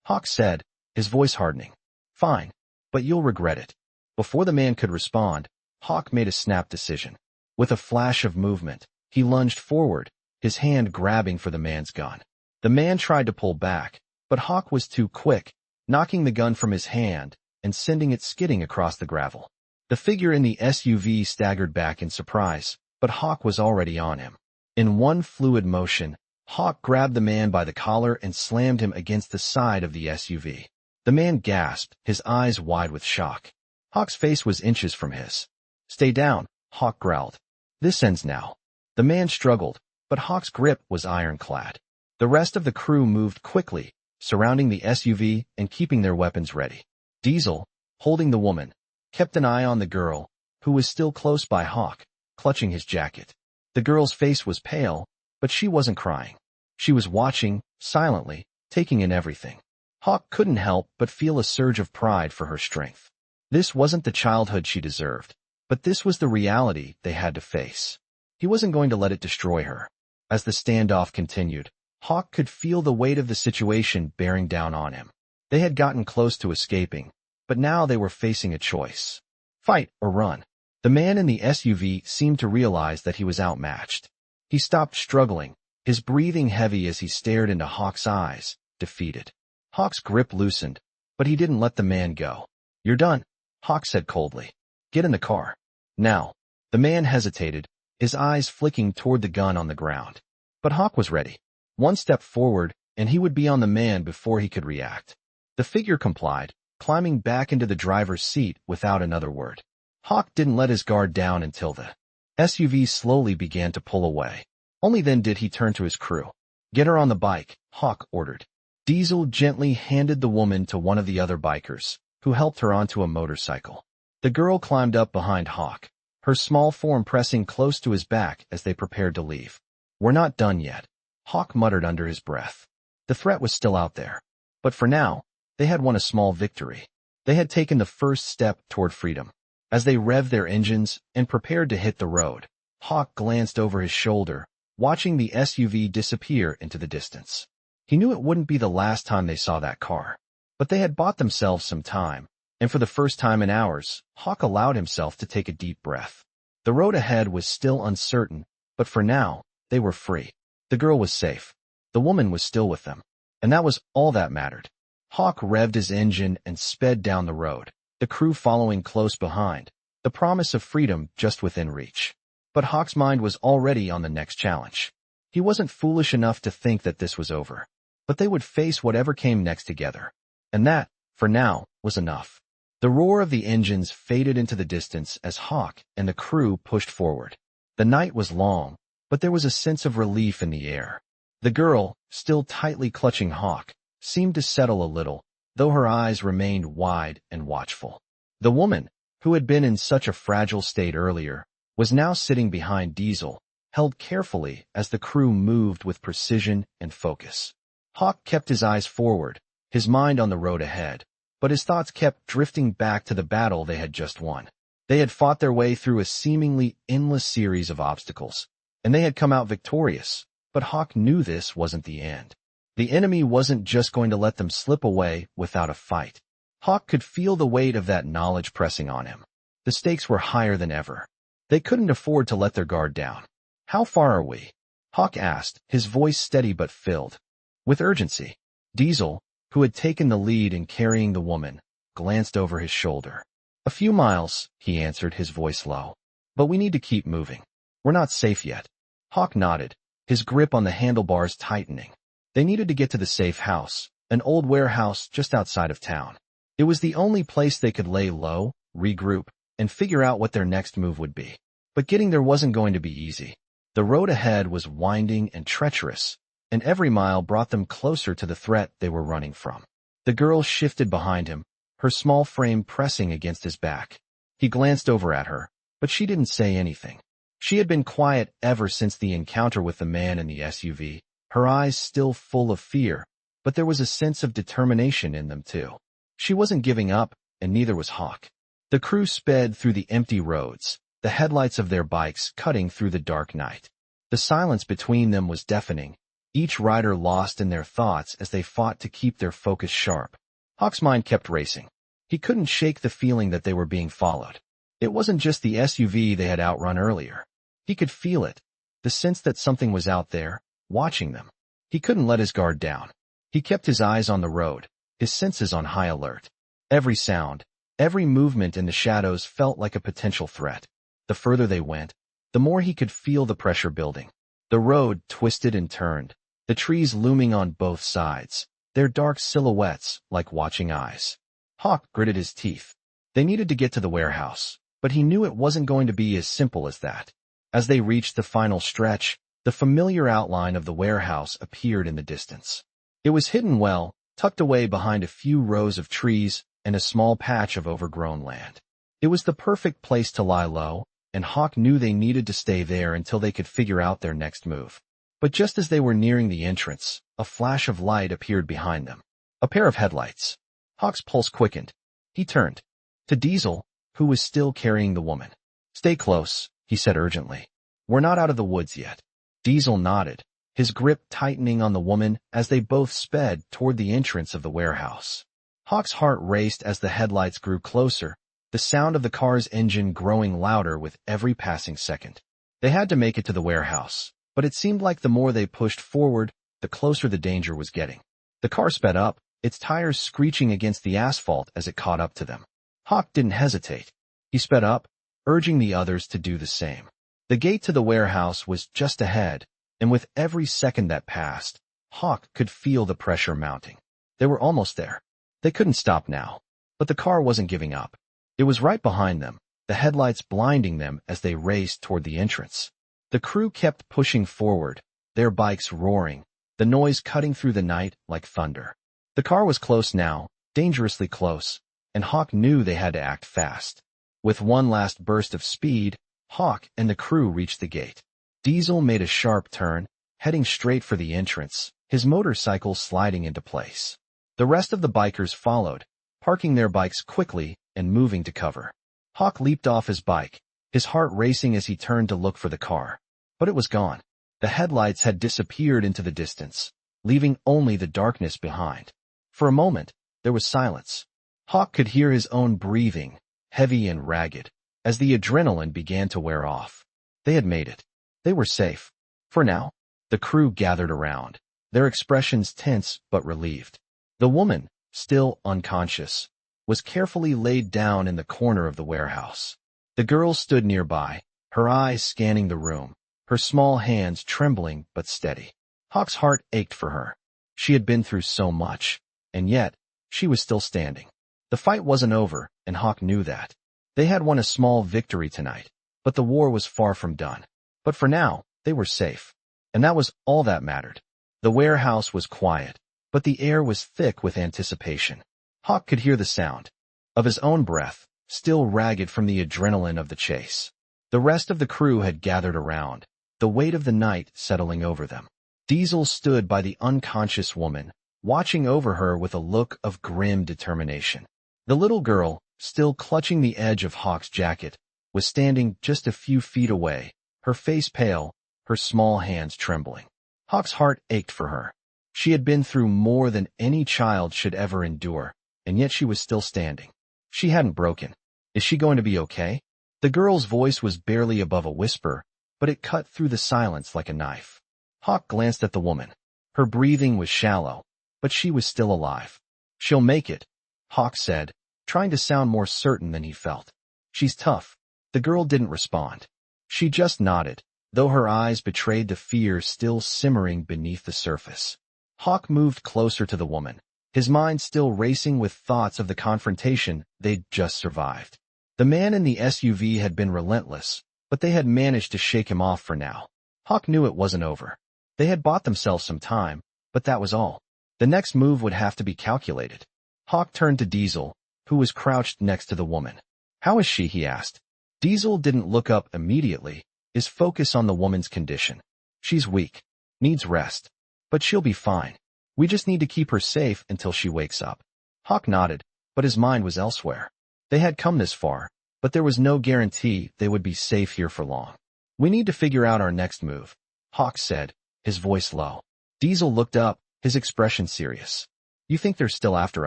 Hawk said, his voice hardening. "Fine, but you'll regret it." Before the man could respond, Hawk made a snap decision. With a flash of movement, he lunged forward, his hand grabbing for the man's gun. The man tried to pull back, but Hawk was too quick, knocking the gun from his hand and sending it skidding across the gravel. The figure in the SUV staggered back in surprise, but Hawk was already on him. In one fluid motion, Hawk grabbed the man by the collar and slammed him against the side of the SUV. The man gasped, his eyes wide with shock. Hawk's face was inches from his. "Stay down," Hawk growled. "This ends now." The man struggled, but Hawk's grip was ironclad. The rest of the crew moved quickly, surrounding the SUV and keeping their weapons ready. Diesel, holding the woman, kept an eye on the girl, who was still close by Hawk, clutching his jacket. The girl's face was pale, but she wasn't crying. She was watching, silently, taking in everything. Hawk couldn't help but feel a surge of pride for her strength. This wasn't the childhood she deserved, but this was the reality they had to face. He wasn't going to let it destroy her. As the standoff continued, Hawk could feel the weight of the situation bearing down on him. They had gotten close to escaping, but now they were facing a choice. Fight or run. The man in the SUV seemed to realize that he was outmatched. He stopped struggling, his breathing heavy as he stared into Hawk's eyes, defeated. Hawk's grip loosened, but he didn't let the man go. "You're done," Hawk said coldly. "Get in the car. Now." The man hesitated, his eyes flicking toward the gun on the ground. But Hawk was ready. One step forward, and he would be on the man before he could react. The figure complied, climbing back into the driver's seat without another word. Hawk didn't let his guard down until the SUV slowly began to pull away. Only then did he turn to his crew. "Get her on the bike," Hawk ordered. Diesel gently handed the woman to one of the other bikers, who helped her onto a motorcycle. The girl climbed up behind Hawk, her small form pressing close to his back as they prepared to leave. "We're not done yet," Hawk muttered under his breath. The threat was still out there. But for now, they had won a small victory. They had taken the first step toward freedom. As they revved their engines and prepared to hit the road, Hawk glanced over his shoulder, watching the SUV disappear into the distance. He knew it wouldn't be the last time they saw that car. But they had bought themselves some time, and for the first time in hours, Hawk allowed himself to take a deep breath. The road ahead was still uncertain, but for now, they were free. The girl was safe. The woman was still with them. And that was all that mattered. Hawk revved his engine and sped down the road, the crew following close behind, the promise of freedom just within reach. But Hawk's mind was already on the next challenge. He wasn't foolish enough to think that this was over, but they would face whatever came next together. And that, for now, was enough. The roar of the engines faded into the distance as Hawk and the crew pushed forward. The night was long, but there was a sense of relief in the air. The girl, still tightly clutching Hawk, seemed to settle a little, though her eyes remained wide and watchful. The woman, who had been in such a fragile state earlier, was now sitting behind Diesel, held carefully as the crew moved with precision and focus. Hawk kept his eyes forward, his mind on the road ahead, but his thoughts kept drifting back to the battle they had just won. They had fought their way through a seemingly endless series of obstacles, and they had come out victorious, but Hawk knew this wasn't the end. The enemy wasn't just going to let them slip away without a fight. Hawk could feel the weight of that knowledge pressing on him. The stakes were higher than ever. They couldn't afford to let their guard down. "How far are we?" Hawk asked, his voice steady but filled with urgency. Diesel, who had taken the lead in carrying the woman, glanced over his shoulder. "A few miles," he answered, his voice low. "But we need to keep moving. We're not safe yet." Hawk nodded, his grip on the handlebars tightening. They needed to get to the safe house, an old warehouse just outside of town. It was the only place they could lay low, regroup, and figure out what their next move would be. But getting there wasn't going to be easy. The road ahead was winding and treacherous, and every mile brought them closer to the threat they were running from. The girl shifted behind him, her small frame pressing against his back. He glanced over at her, but she didn't say anything. She had been quiet ever since the encounter with the man in the SUV, her eyes still full of fear, but there was a sense of determination in them too. She wasn't giving up, and neither was Hawk. The crew sped through the empty roads, the headlights of their bikes cutting through the dark night. The silence between them was deafening, each rider lost in their thoughts as they fought to keep their focus sharp. Hawk's mind kept racing. He couldn't shake the feeling that they were being followed. It wasn't just the SUV they had outrun earlier. He could feel it, the sense that something was out there, watching them. He couldn't let his guard down. He kept his eyes on the road, his senses on high alert. Every sound, every movement in the shadows felt like a potential threat. The further they went, the more he could feel the pressure building. The road twisted and turned, the trees looming on both sides, their dark silhouettes like watching eyes. Hawk gritted his teeth. They needed to get to the warehouse, but he knew it wasn't going to be as simple as that. As they reached the final stretch, the familiar outline of the warehouse appeared in the distance. It was hidden well, tucked away behind a few rows of trees and a small patch of overgrown land. It was the perfect place to lie low, and Hawk knew they needed to stay there until they could figure out their next move. But just as they were nearing the entrance, a flash of light appeared behind them. A pair of headlights. Hawk's pulse quickened. He turned to Diesel, who was still carrying the woman. "Stay close," he said urgently. "We're not out of the woods yet." Diesel nodded, his grip tightening on the woman as they both sped toward the entrance of the warehouse. Hawk's heart raced as the headlights grew closer, the sound of the car's engine growing louder with every passing second. They had to make it to the warehouse, but it seemed like the more they pushed forward, the closer the danger was getting. The car sped up, its tires screeching against the asphalt as it caught up to them. Hawk didn't hesitate. He sped up, urging the others to do the same. The gate to the warehouse was just ahead, and with every second that passed, Hawk could feel the pressure mounting. They were almost there. They couldn't stop now, but the car wasn't giving up. It was right behind them, the headlights blinding them as they raced toward the entrance. The crew kept pushing forward, their bikes roaring, the noise cutting through the night like thunder. The car was close now, dangerously close, and Hawk knew they had to act fast. With one last burst of speed, Hawk and the crew reached the gate. Diesel made a sharp turn, heading straight for the entrance, his motorcycle sliding into place. The rest of the bikers followed, parking their bikes quickly and moving to cover. Hawk leaped off his bike, his heart racing as he turned to look for the car. But it was gone. The headlights had disappeared into the distance, leaving only the darkness behind. For a moment, there was silence. Hawk could hear his own breathing, heavy and ragged, as the adrenaline began to wear off. They had made it. They were safe. For now. The crew gathered around, their expressions tense but relieved. The woman, still unconscious, was carefully laid down in the corner of the warehouse. The girl stood nearby, her eyes scanning the room, her small hands trembling but steady. Hawk's heart ached for her. She had been through so much, and yet, she was still standing. The fight wasn't over, and Hawk knew that. They had won a small victory tonight, but the war was far from done. But for now, they were safe. And that was all that mattered. The warehouse was quiet, but the air was thick with anticipation. Hawk could hear the sound of his own breath, still ragged from the adrenaline of the chase. The rest of the crew had gathered around, the weight of the night settling over them. Diesel stood by the unconscious woman, watching over her with a look of grim determination. The little girl, still clutching the edge of Hawk's jacket, was standing just a few feet away, her face pale, her small hands trembling. Hawk's heart ached for her. She had been through more than any child should ever endure, and yet she was still standing. She hadn't broken. Is she going to be okay? The girl's voice was barely above a whisper, but it cut through the silence like a knife. Hawk glanced at the woman. Her breathing was shallow, but she was still alive. She'll make it, Hawk said, trying to sound more certain than he felt. She's tough. The girl didn't respond. She just nodded, though her eyes betrayed the fear still simmering beneath the surface. Hawk moved closer to the woman, his mind still racing with thoughts of the confrontation they'd just survived. The man in the SUV had been relentless, but they had managed to shake him off for now. Hawk knew it wasn't over. They had bought themselves some time, but that was all. The next move would have to be calculated. Hawk turned to Diesel, who was crouched next to the woman. "How is she?" he asked. Diesel didn't look up immediately, his focus on the woman's condition. "She's weak, needs rest, but she'll be fine. We just need to keep her safe until she wakes up." Hawk nodded, but his mind was elsewhere. They had come this far, but there was no guarantee they would be safe here for long. "We need to figure out our next move," Hawk said, his voice low. Diesel looked up, his expression serious. "You think they're still after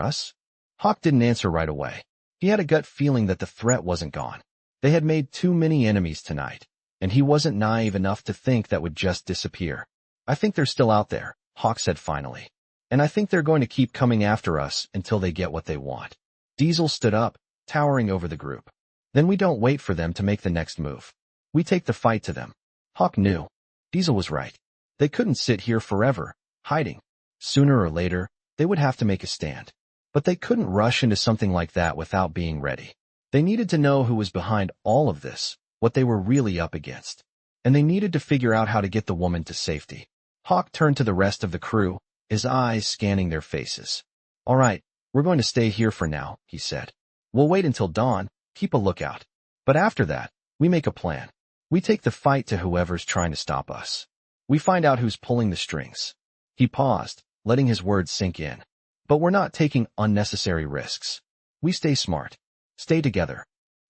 us?" Hawk didn't answer right away. He had a gut feeling that the threat wasn't gone. They had made too many enemies tonight, and he wasn't naive enough to think that would just disappear. "I think they're still out there," Hawk said finally. "And I think they're going to keep coming after us until they get what they want." Diesel stood up, towering over the group. "Then we don't wait for them to make the next move. We take the fight to them." Hawk knew. Diesel was right. They couldn't sit here forever, hiding. Sooner or later, they would have to make a stand. But they couldn't rush into something like that without being ready. They needed to know who was behind all of this, what they were really up against. And they needed to figure out how to get the woman to safety. Hawk turned to the rest of the crew, his eyes scanning their faces. "All right, we're going to stay here for now," he said. "We'll wait until dawn, keep a lookout. But after that, we make a plan. We take the fight to whoever's trying to stop us. We find out who's pulling the strings." He paused, letting his words sink in. "But we're not taking unnecessary risks. We stay smart. Stay together."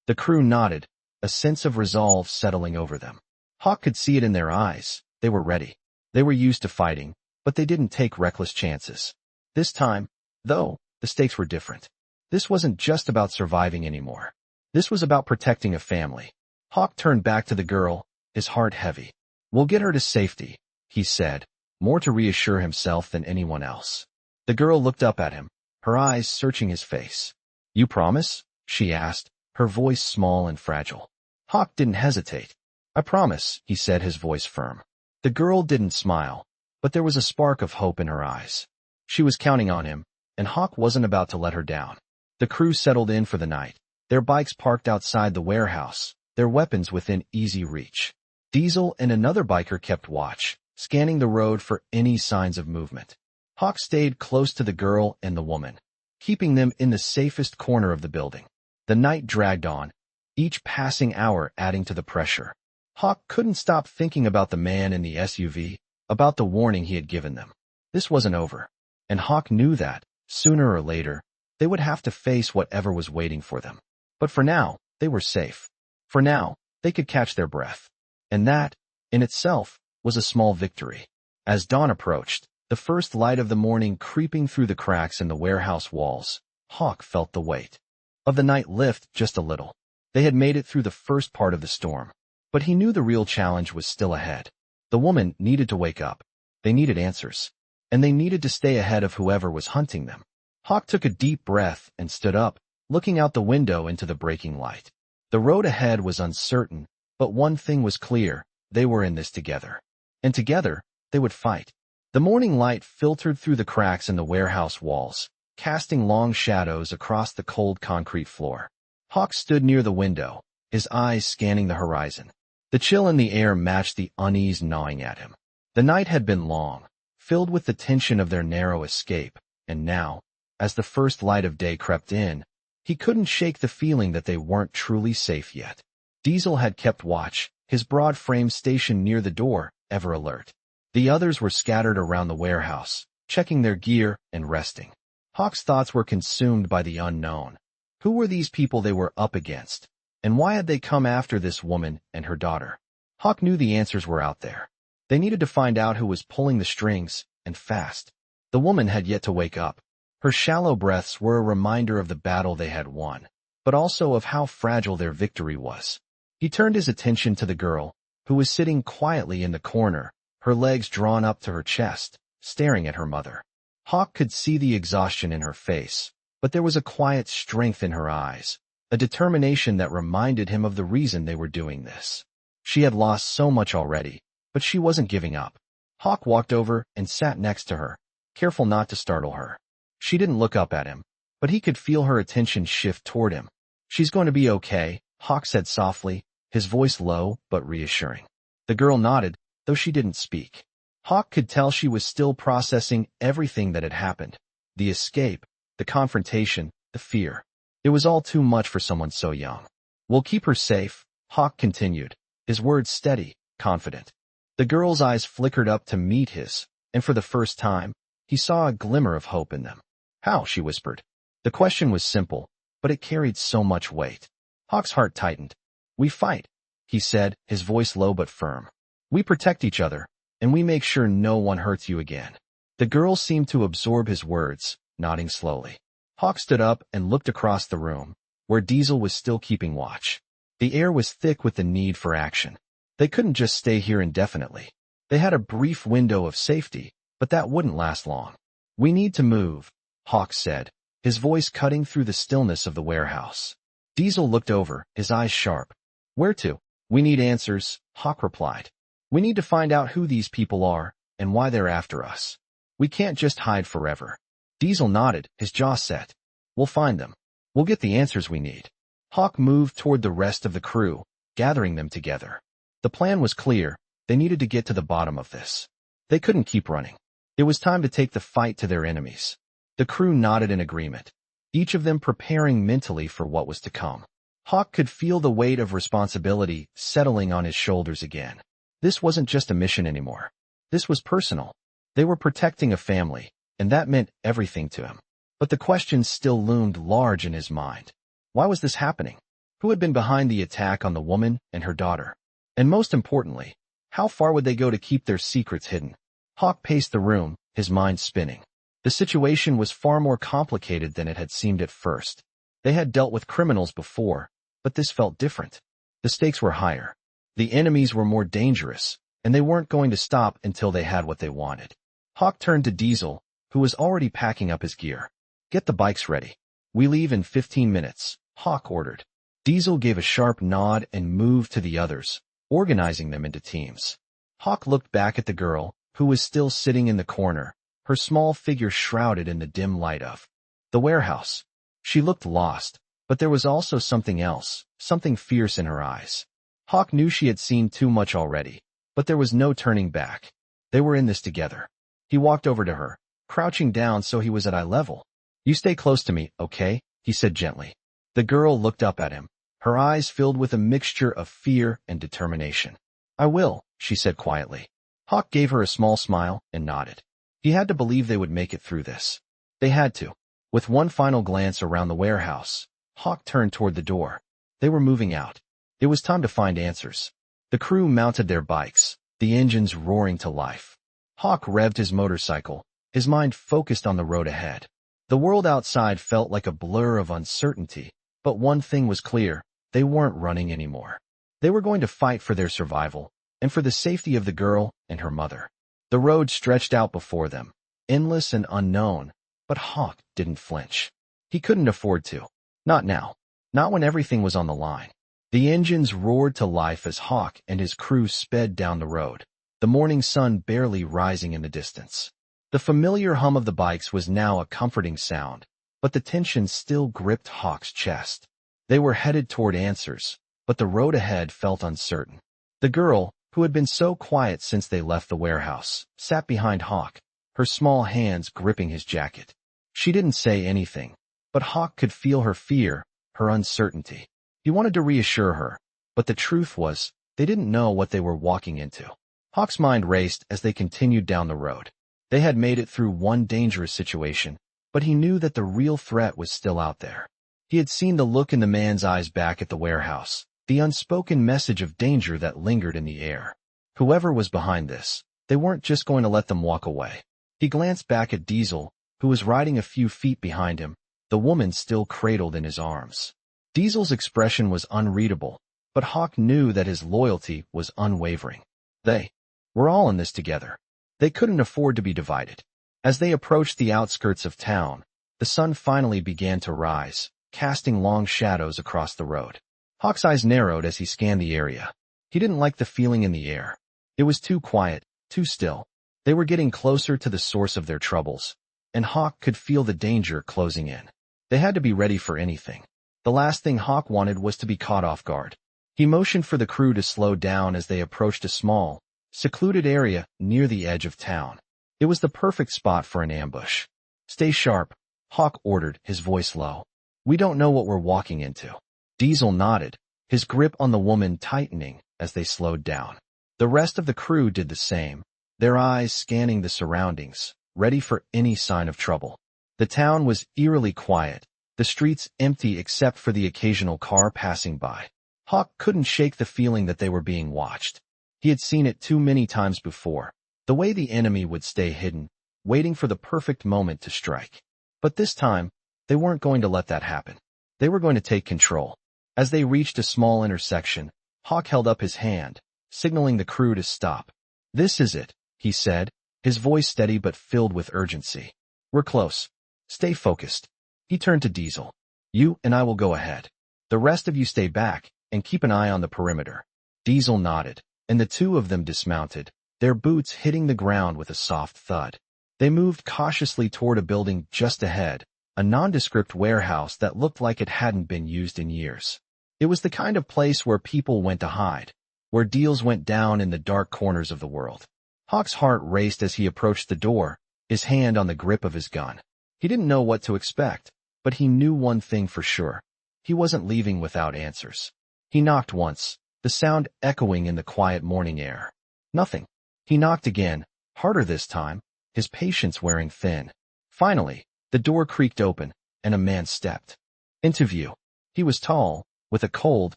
The crew nodded, a sense of resolve settling over them. Hawk could see it in their eyes. They were ready. They were used to fighting, but they didn't take reckless chances. This time, though, the stakes were different. This wasn't just about surviving anymore. This was about protecting a family. Hawk turned back to the girl, his heart heavy. "We'll get her to safety," he said, more to reassure himself than anyone else. The girl looked up at him, her eyes searching his face. "You promise?" she asked, her voice small and fragile. Hawk didn't hesitate. "I promise," he said, his voice firm. The girl didn't smile, but there was a spark of hope in her eyes. She was counting on him, and Hawk wasn't about to let her down. The crew settled in for the night, their bikes parked outside the warehouse, their weapons within easy reach. Diesel and another biker kept watch, scanning the road for any signs of movement. Hawk stayed close to the girl and the woman, keeping them in the safest corner of the building. The night dragged on, each passing hour adding to the pressure. Hawk couldn't stop thinking about the man in the SUV, about the warning he had given them. This wasn't over, and Hawk knew that, sooner or later, they would have to face whatever was waiting for them. But for now, they were safe. For now, they could catch their breath. And that, in itself, was a small victory. As dawn approached, the first light of the morning creeping through the cracks in the warehouse walls, Hawk felt the weight of the night lift just a little. They had made it through the first part of the storm, but he knew the real challenge was still ahead. The woman needed to wake up. They needed answers, and they needed to stay ahead of whoever was hunting them. Hawk took a deep breath and stood up, looking out the window into the breaking light. The road ahead was uncertain, but one thing was clear: they were in this together. And together, they would fight. The morning light filtered through the cracks in the warehouse walls, casting long shadows across the cold concrete floor. Hawk stood near the window, his eyes scanning the horizon. The chill in the air matched the unease gnawing at him. The night had been long, filled with the tension of their narrow escape, and now, as the first light of day crept in, he couldn't shake the feeling that they weren't truly safe yet. Diesel had kept watch, his broad frame stationed near the door, ever alert. The others were scattered around the warehouse, checking their gear and resting. Hawk's thoughts were consumed by the unknown. Who were these people they were up against? And why had they come after this woman and her daughter? Hawk knew the answers were out there. They needed to find out who was pulling the strings, and fast. The woman had yet to wake up. Her shallow breaths were a reminder of the battle they had won, but also of how fragile their victory was. He turned his attention to the girl, who was sitting quietly in the corner, her legs drawn up to her chest, staring at her mother. Hawk could see the exhaustion in her face, but there was a quiet strength in her eyes, a determination that reminded him of the reason they were doing this. She had lost so much already, but she wasn't giving up. Hawk walked over and sat next to her, careful not to startle her. She didn't look up at him, but he could feel her attention shift toward him. "She's going to be okay," Hawk said softly, his voice low but reassuring. The girl nodded, though she didn't speak. Hawk could tell she was still processing everything that had happened. The escape, the confrontation, the fear. It was all too much for someone so young. "We'll keep her safe," Hawk continued, his words steady, confident. The girl's eyes flickered up to meet his, and for the first time, he saw a glimmer of hope in them. "How?" she whispered. The question was simple, but it carried so much weight. Hawk's heart tightened. "We fight," he said, his voice low but firm. "We protect each other, and we make sure no one hurts you again." The girl seemed to absorb his words, nodding slowly. Hawk stood up and looked across the room, where Diesel was still keeping watch. The air was thick with the need for action. They couldn't just stay here indefinitely. They had a brief window of safety, but that wouldn't last long. "We need to move," Hawk said, his voice cutting through the stillness of the warehouse. Diesel looked over, his eyes sharp. "Where to?" "We need answers," Hawk replied. "We need to find out who these people are, and why they're after us. We can't just hide forever." Diesel nodded, his jaw set. "We'll find them. We'll get the answers we need." Hawk moved toward the rest of the crew, gathering them together. The plan was clear: they needed to get to the bottom of this. They couldn't keep running. It was time to take the fight to their enemies. The crew nodded in agreement, each of them preparing mentally for what was to come. Hawk could feel the weight of responsibility settling on his shoulders again. This wasn't just a mission anymore. This was personal. They were protecting a family, and that meant everything to him. But the question still loomed large in his mind. Why was this happening? Who had been behind the attack on the woman and her daughter? And most importantly, how far would they go to keep their secrets hidden? Hawk paced the room, his mind spinning. The situation was far more complicated than it had seemed at first. They had dealt with criminals before, but this felt different. The stakes were higher. The enemies were more dangerous, and they weren't going to stop until they had what they wanted. Hawk turned to Diesel, who was already packing up his gear. "Get the bikes ready. We leave in 15 minutes, Hawk ordered. Diesel gave a sharp nod and moved to the others, organizing them into teams. Hawk looked back at the girl, who was still sitting in the corner, her small figure shrouded in the dim light of the warehouse. She looked lost, but there was also something else, something fierce in her eyes. Hawk knew she had seen too much already, but there was no turning back. They were in this together. He walked over to her, crouching down so he was at eye level. "You stay close to me, okay?" he said gently. The girl looked up at him, her eyes filled with a mixture of fear and determination. "I will," she said quietly. Hawk gave her a small smile and nodded. He had to believe they would make it through this. They had to. With one final glance around the warehouse, Hawk turned toward the door. They were moving out. It was time to find answers. The crew mounted their bikes, the engines roaring to life. Hawk revved his motorcycle, his mind focused on the road ahead. The world outside felt like a blur of uncertainty, but one thing was clear: they weren't running anymore. They were going to fight for their survival, and for the safety of the girl and her mother. The road stretched out before them, endless and unknown, but Hawk didn't flinch. He couldn't afford to. Not now. Not when everything was on the line. The engines roared to life as Hawk and his crew sped down the road, the morning sun barely rising in the distance. The familiar hum of the bikes was now a comforting sound, but the tension still gripped Hawk's chest. They were headed toward answers, but the road ahead felt uncertain. The girl, who had been so quiet since they left the warehouse, sat behind Hawk, her small hands gripping his jacket. She didn't say anything, but Hawk could feel her fear, her uncertainty. He wanted to reassure her, but the truth was, they didn't know what they were walking into. Hawk's mind raced as they continued down the road. They had made it through one dangerous situation, but he knew that the real threat was still out there. He had seen the look in the man's eyes back at the warehouse, the unspoken message of danger that lingered in the air. Whoever was behind this, they weren't just going to let them walk away. He glanced back at Diesel, who was riding a few feet behind him, the woman still cradled in his arms. Diesel's expression was unreadable, but Hawk knew that his loyalty was unwavering. They were all in this together. They couldn't afford to be divided. As they approached the outskirts of town, the sun finally began to rise, casting long shadows across the road. Hawk's eyes narrowed as he scanned the area. He didn't like the feeling in the air. It was too quiet, too still. They were getting closer to the source of their troubles, and Hawk could feel the danger closing in. They had to be ready for anything. The last thing Hawk wanted was to be caught off guard. He motioned for the crew to slow down as they approached a small, secluded area near the edge of town. It was the perfect spot for an ambush. "Stay sharp," Hawk ordered, his voice low. "We don't know what we're walking into." Diesel nodded, his grip on the woman tightening as they slowed down. The rest of the crew did the same, their eyes scanning the surroundings, ready for any sign of trouble. The town was eerily quiet, the streets empty except for the occasional car passing by. Hawk couldn't shake the feeling that they were being watched. He had seen it too many times before, the way the enemy would stay hidden, waiting for the perfect moment to strike. But this time, they weren't going to let that happen. They were going to take control. As they reached a small intersection, Hawk held up his hand, signaling the crew to stop. "This is it," he said, his voice steady but filled with urgency. "We're close. Stay focused." He turned to Diesel. "You and I will go ahead. The rest of you stay back and keep an eye on the perimeter." Diesel nodded, and the two of them dismounted, their boots hitting the ground with a soft thud. They moved cautiously toward a building just ahead, a nondescript warehouse that looked like it hadn't been used in years. It was the kind of place where people went to hide, where deals went down in the dark corners of the world. Hawk's heart raced as he approached the door, his hand on the grip of his gun. He didn't know what to expect, but he knew one thing for sure. He wasn't leaving without answers. He knocked once, the sound echoing in the quiet morning air. Nothing. He knocked again, harder this time, his patience wearing thin. Finally, the door creaked open, and a man stepped into view. He was tall, with a cold,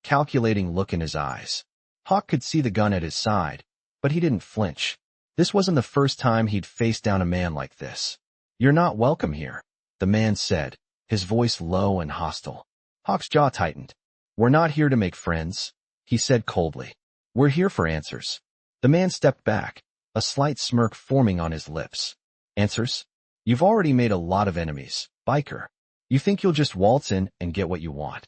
calculating look in his eyes. Hawk could see the gun at his side, but he didn't flinch. This wasn't the first time he'd faced down a man like this. "You're not welcome here," the man said, his voice low and hostile. Hawk's jaw tightened. "We're not here to make friends," he said coldly. "We're here for answers." The man stepped back, a slight smirk forming on his lips. "Answers? You've already made a lot of enemies, biker. You think you'll just waltz in and get what you want?"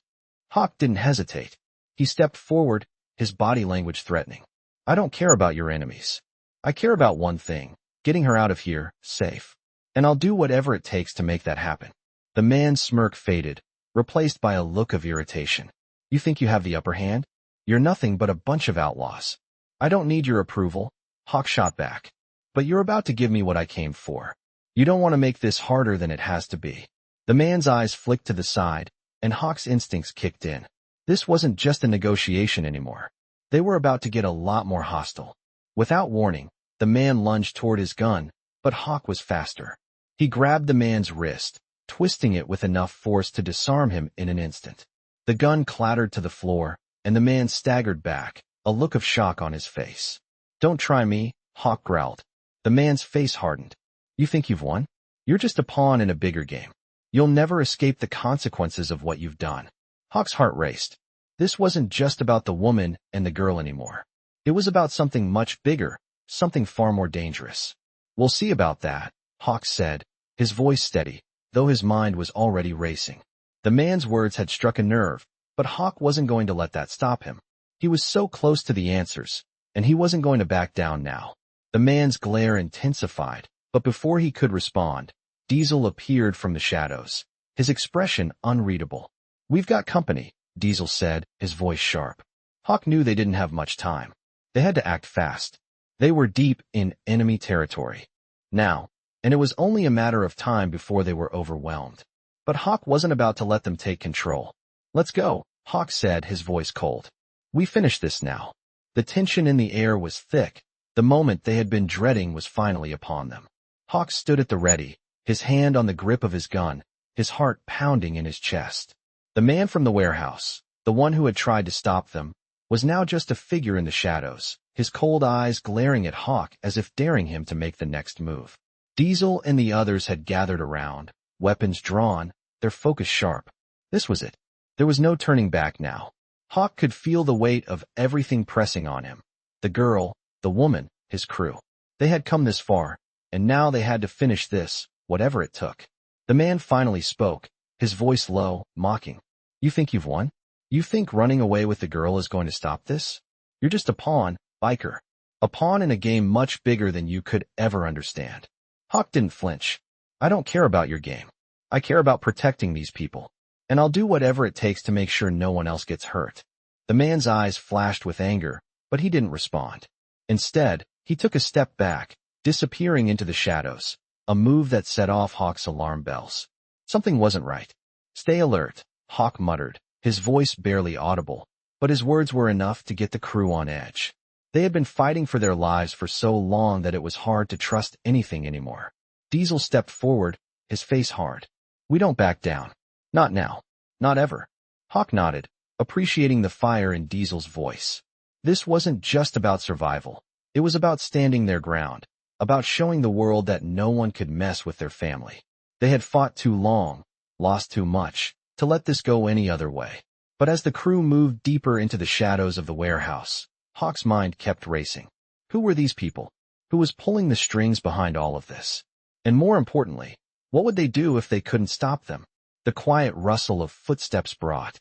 Hawk didn't hesitate. He stepped forward, his body language threatening. "I don't care about your enemies. I care about one thing, getting her out of here, safe. And I'll do whatever it takes to make that happen." The man's smirk faded, replaced by a look of irritation. "You think you have the upper hand? You're nothing but a bunch of outlaws. I don't need your approval," Hawk shot back. "But you're about to give me what I came for. You don't want to make this harder than it has to be." The man's eyes flicked to the side, and Hawk's instincts kicked in. This wasn't just a negotiation anymore. They were about to get a lot more hostile. Without warning, the man lunged toward his gun, but Hawk was faster. He grabbed the man's wrist, twisting it with enough force to disarm him in an instant. The gun clattered to the floor, and the man staggered back, a look of shock on his face. "Don't try me," Hawk growled. The man's face hardened. "You think you've won? You're just a pawn in a bigger game. You'll never escape the consequences of what you've done." Hawk's heart raced. This wasn't just about the woman and the girl anymore. It was about something much bigger, something far more dangerous. "We'll see about that," Hawk said, his voice steady, though his mind was already racing. The man's words had struck a nerve, but Hawk wasn't going to let that stop him. He was so close to the answers, and he wasn't going to back down now. The man's glare intensified, but before he could respond, Diesel appeared from the shadows, his expression unreadable. "We've got company," Diesel said, his voice sharp. Hawk knew they didn't have much time. They had to act fast. They were deep in enemy territory now, and it was only a matter of time before they were overwhelmed. But Hawk wasn't about to let them take control. "Let's go," Hawk said, his voice cold. "We finish this now." The tension in the air was thick. The moment they had been dreading was finally upon them. Hawk stood at the ready, his hand on the grip of his gun, his heart pounding in his chest. The man from the warehouse, the one who had tried to stop them, was now just a figure in the shadows, his cold eyes glaring at Hawk as if daring him to make the next move. Diesel and the others had gathered around, weapons drawn, their focus sharp. This was it. There was no turning back now. Hawk could feel the weight of everything pressing on him. The girl, the woman, his crew. They had come this far, and now they had to finish this, whatever it took. The man finally spoke, his voice low, mocking. "You think you've won? You think running away with the girl is going to stop this? You're just a pawn, biker. A pawn in a game much bigger than you could ever understand." Hawk didn't flinch. "I don't care about your game. I care about protecting these people. And I'll do whatever it takes to make sure no one else gets hurt." The man's eyes flashed with anger, but he didn't respond. Instead, he took a step back, disappearing into the shadows, a move that set off Hawk's alarm bells. Something wasn't right. "Stay alert," Hawk muttered, his voice barely audible, but his words were enough to get the crew on edge. They had been fighting for their lives for so long that it was hard to trust anything anymore. Diesel stepped forward, his face hard. "We don't back down. Not now. Not ever." Hawk nodded, appreciating the fire in Diesel's voice. This wasn't just about survival. It was about standing their ground, about showing the world that no one could mess with their family. They had fought too long, lost too much, to let this go any other way. But as the crew moved deeper into the shadows of the warehouse, Hawk's mind kept racing. Who were these people? Who was pulling the strings behind all of this? And more importantly, what would they do if they couldn't stop them? The quiet rustle of footsteps brought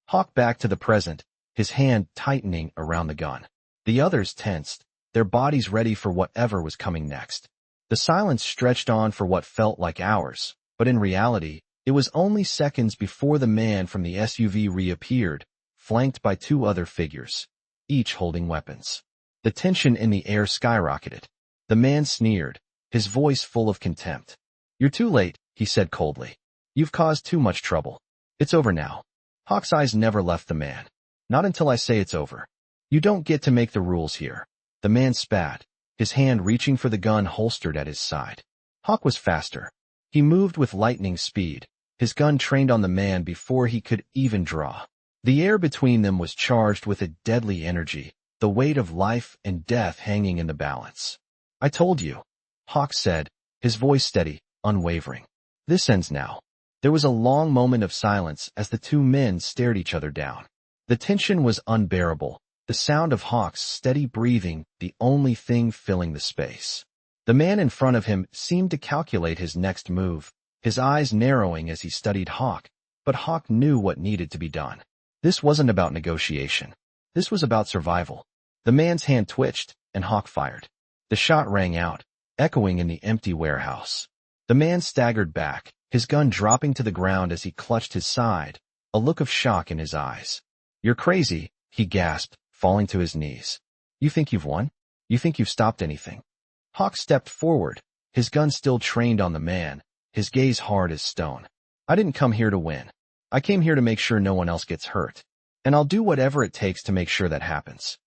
Hawk back to the present, his hand tightening around the gun. The others tensed, their bodies ready for whatever was coming next. The silence stretched on for what felt like hours, but in reality, it was only seconds before the man from the SUV reappeared, flanked by two other figures, each holding weapons. The tension in the air skyrocketed. The man sneered, his voice full of contempt. "You're too late," he said coldly. "You've caused too much trouble. It's over now." Hawk's eyes never left the man. "Not until I say it's over. You don't get to make the rules here." The man spat, his hand reaching for the gun holstered at his side. Hawk was faster. He moved with lightning speed, his gun trained on the man before he could even draw. The air between them was charged with a deadly energy, the weight of life and death hanging in the balance. "I told you," Hawk said, his voice steady, unwavering. "This ends now." There was a long moment of silence as the two men stared each other down. The tension was unbearable, the sound of Hawk's steady breathing the only thing filling the space. The man in front of him seemed to calculate his next move, his eyes narrowing as he studied Hawk, but Hawk knew what needed to be done. This wasn't about negotiation. This was about survival. The man's hand twitched, and Hawk fired. The shot rang out, echoing in the empty warehouse. The man staggered back, his gun dropping to the ground as he clutched his side, a look of shock in his eyes. "You're crazy," he gasped, falling to his knees. "You think you've won? You think you've stopped anything?" Hawk stepped forward, his gun still trained on the man, his gaze hard as stone. "I didn't come here to win. I came here to make sure no one else gets hurt. And I'll do whatever it takes to make sure that happens."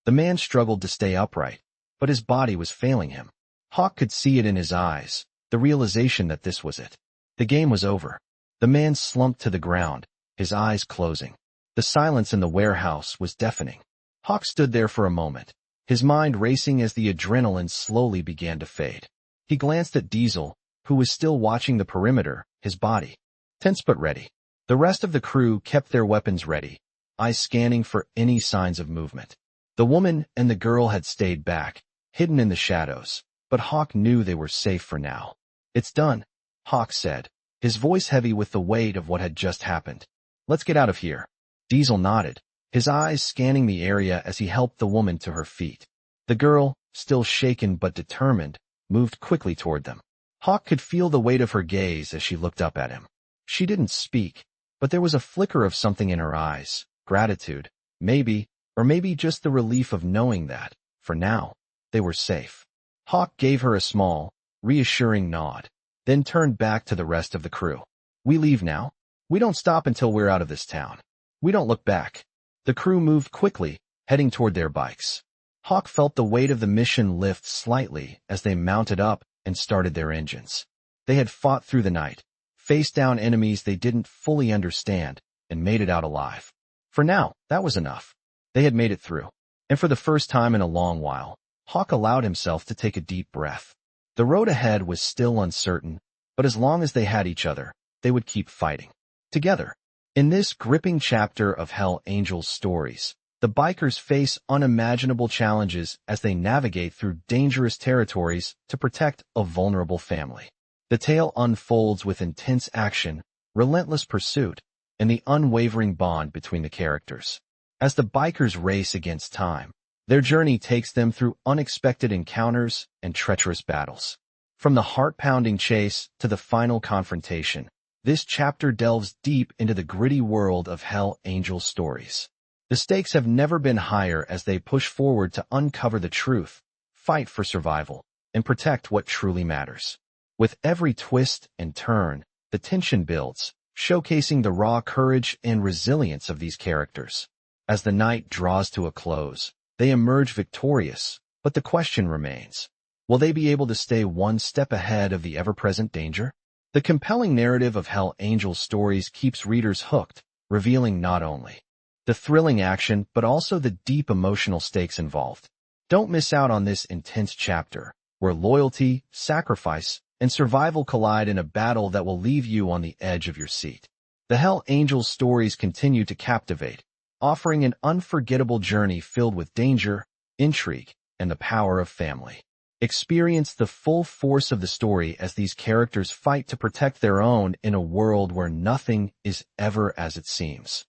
The man struggled to stay upright, but his body was failing him. Hawk could see it in his eyes, the realization that this was it. The game was over. The man slumped to the ground, his eyes closing. The silence in the warehouse was deafening. Hawk stood there for a moment, his mind racing as the adrenaline slowly began to fade. He glanced at Diesel, who was still watching the perimeter, his body tense but ready. The rest of the crew kept their weapons ready, eyes scanning for any signs of movement. The woman and the girl had stayed back, hidden in the shadows, but Hawk knew they were safe for now. "It's done," Hawk said, his voice heavy with the weight of what had just happened. "Let's get out of here." Diesel nodded, his eyes scanning the area as he helped the woman to her feet. The girl, still shaken but determined, moved quickly toward them. Hawk could feel the weight of her gaze as she looked up at him. She didn't speak, but there was a flicker of something in her eyes, gratitude, maybe, or maybe just the relief of knowing that, for now, they were safe. Hawk gave her a small, reassuring nod, then turned back to the rest of the crew. "We leave now? We don't stop until we're out of this town. We don't look back." The crew moved quickly, heading toward their bikes. Hawk felt the weight of the mission lift slightly as they mounted up and started their engines. They had fought through the night, faced down enemies they didn't fully understand, and made it out alive. For now, that was enough. They had made it through. And for the first time in a long while, Hawk allowed himself to take a deep breath. The road ahead was still uncertain, but as long as they had each other, they would keep fighting. Together. In this gripping chapter of Hell Angels stories, the bikers face unimaginable challenges as they navigate through dangerous territories to protect a vulnerable family. The tale unfolds with intense action, relentless pursuit, and the unwavering bond between the characters. As the bikers race against time, their journey takes them through unexpected encounters and treacherous battles. From the heart-pounding chase to the final confrontation, this chapter delves deep into the gritty world of Hell Angel stories. The stakes have never been higher as they push forward to uncover the truth, fight for survival, and protect what truly matters. With every twist and turn, the tension builds, showcasing the raw courage and resilience of these characters. As the night draws to a close, they emerge victorious, but the question remains, will they be able to stay one step ahead of the ever-present danger? The compelling narrative of Hell Angel stories keeps readers hooked, revealing not only the thrilling action but also the deep emotional stakes involved. Don't miss out on this intense chapter, where loyalty, sacrifice, and survival collide in a battle that will leave you on the edge of your seat. The Hell Angel stories continue to captivate, offering an unforgettable journey filled with danger, intrigue, and the power of family. Experience the full force of the story as these characters fight to protect their own in a world where nothing is ever as it seems.